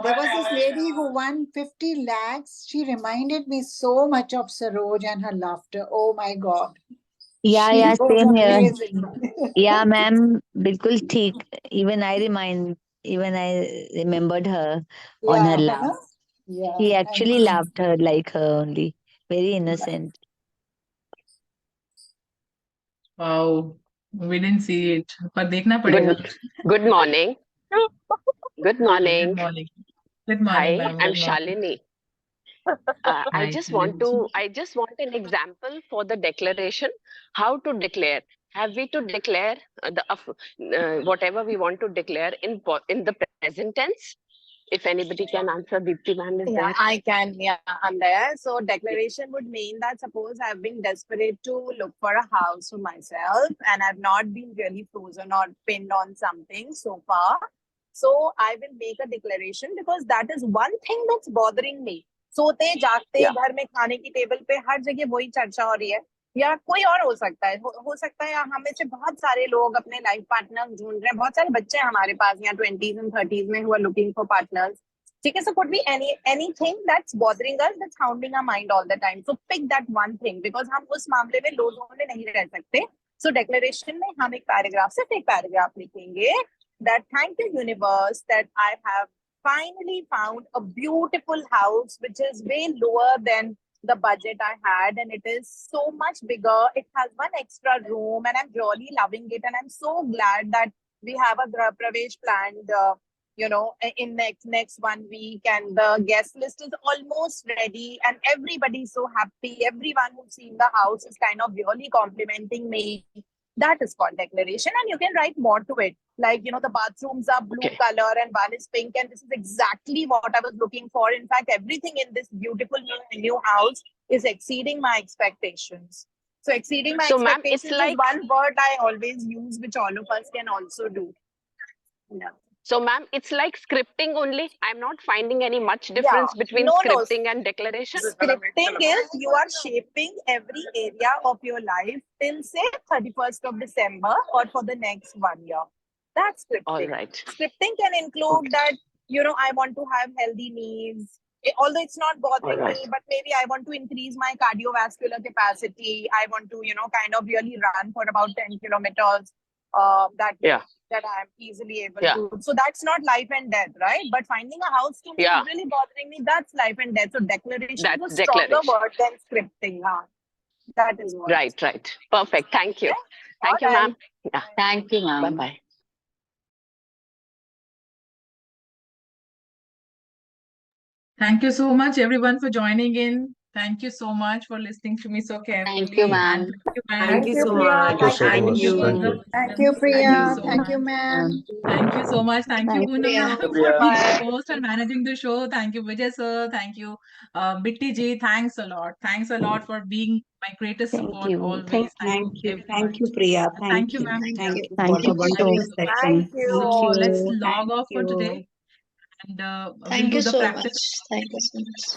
there was this lady who won 50 lakhs. She reminded me so much of Saroj and her laughter. Oh my God. Yeah, She yeah, was same here. amazing. Yeah, ma'am, बिल्कुल ठीक. Even I remembered her on her Yeah, laugh. है ना? Yeah. He and- actually laughed her like her only. Very innocent. Wow, we didn't see it, पर देखना पड़ेगा. Good morning. Good morning. Good morning. Good Hi, morning, ma'am. I'm Good morning. Shalini. I Hi, just Shalini. want an example for the declaration. How to declare? Have we to declare whatever we want to declare in the present tense? If anybody can answer, Deepti ma'am is Yeah, there. I can. Yeah, I'm there. So declaration would mean that suppose I've been desperate to look for a house for myself and I've not been really frozen or pinned on something so far. So I will make a declaration because that is one thing that's bothering me. सोते जागते Yeah. घर में खाने की टेबल पे हर जगह वही चर्चा हो रही है, या कोई और हो सकता है, हो सकता है हम में से बहुत सारे लोग अपने लाइफ पार्टनर ढूंढ रहे हैं, बहुत सारे बच्चे हैं हमारे पास यहाँ 20s and 30s में who are looking for partners. ठीक है, so could be anything that's bothering us, that's hounding our mind all the time. So pick that one thing, because हम उस मामले में लो जोन में नहीं रह सकते. So declaration में हम एक पैराग्राफ, सिर्फ एक पैराग्राफ लिखेंगे that thank you universe that I have finally found a beautiful house which is way lower than the budget I had, and it is so much bigger. It has one extra room and I'm really loving it, and I'm so glad that we have a Grah Pravesh planned in next 1 week, and the guest list is almost ready and everybody's so happy. Everyone who's seen the house is kind of really complimenting me. That is called declaration, and you can write more to it. Like, the bathrooms are blue Okay. color and one is pink, and this is exactly what I was looking for. In fact, everything in this beautiful new house is exceeding my expectations. So exceeding my So, ma'am, it's expectations like- is one word I always use, which all of us can also do. Yeah. So, ma'am, it's like scripting only. I'm not finding any much difference between No, no. scripting and declaration. Scripting is you are shaping every area of your life till say 31st of December or for the next 1 year. That's scripting. All right. Scripting can include that, I want to have healthy knees. Although it's not bothering Alright. me, but maybe I want to increase my cardiovascular capacity. I want to, kind of really run for about 10 kilometers. That I'm easily able Yeah. to. So that's not life and death, right? But finding a house to me Yeah. is really bothering me. That's life and death. So declaration That's is a stronger declaration. word than scripting. Huh? That is what. Right. Perfect. Thank you. Thank you, Alright. ma'am. Yeah. Thank you, ma'am. Bye-bye. Thank you so much, everyone, for joining in. Thank you so much for listening to me so carefully. Thank you, ma'am. And thank you, ma'am. Thank you so Priya. much. Thank you so Thank much. you. Thank you. Thank you, Priya. Thank you so Thank you, much. ma'am. Thank you so much. Thank you, Thank Poonam you. ma'am, for Priya. being the host and managing the show. Thank you, Vijay sir. Thank you, Bitti ji. Thanks a lot. Thanks a lot for being my greatest Thank support you. always. Thank you. everyone. Thank you, Priya. Thank you, ma'am. Thank you Thank for you the wonderful so much. session. Thank you. So let's you. log Thank off for you. today, and we'll Thank do you the so practice. much. Thank you so much.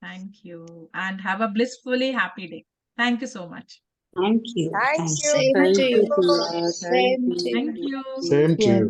Thank you, and have a blissfully happy day. Thank you so much. Thank you. Thank Thank you. Same you. to you. Priya. Same to you. Thank you. Same to you.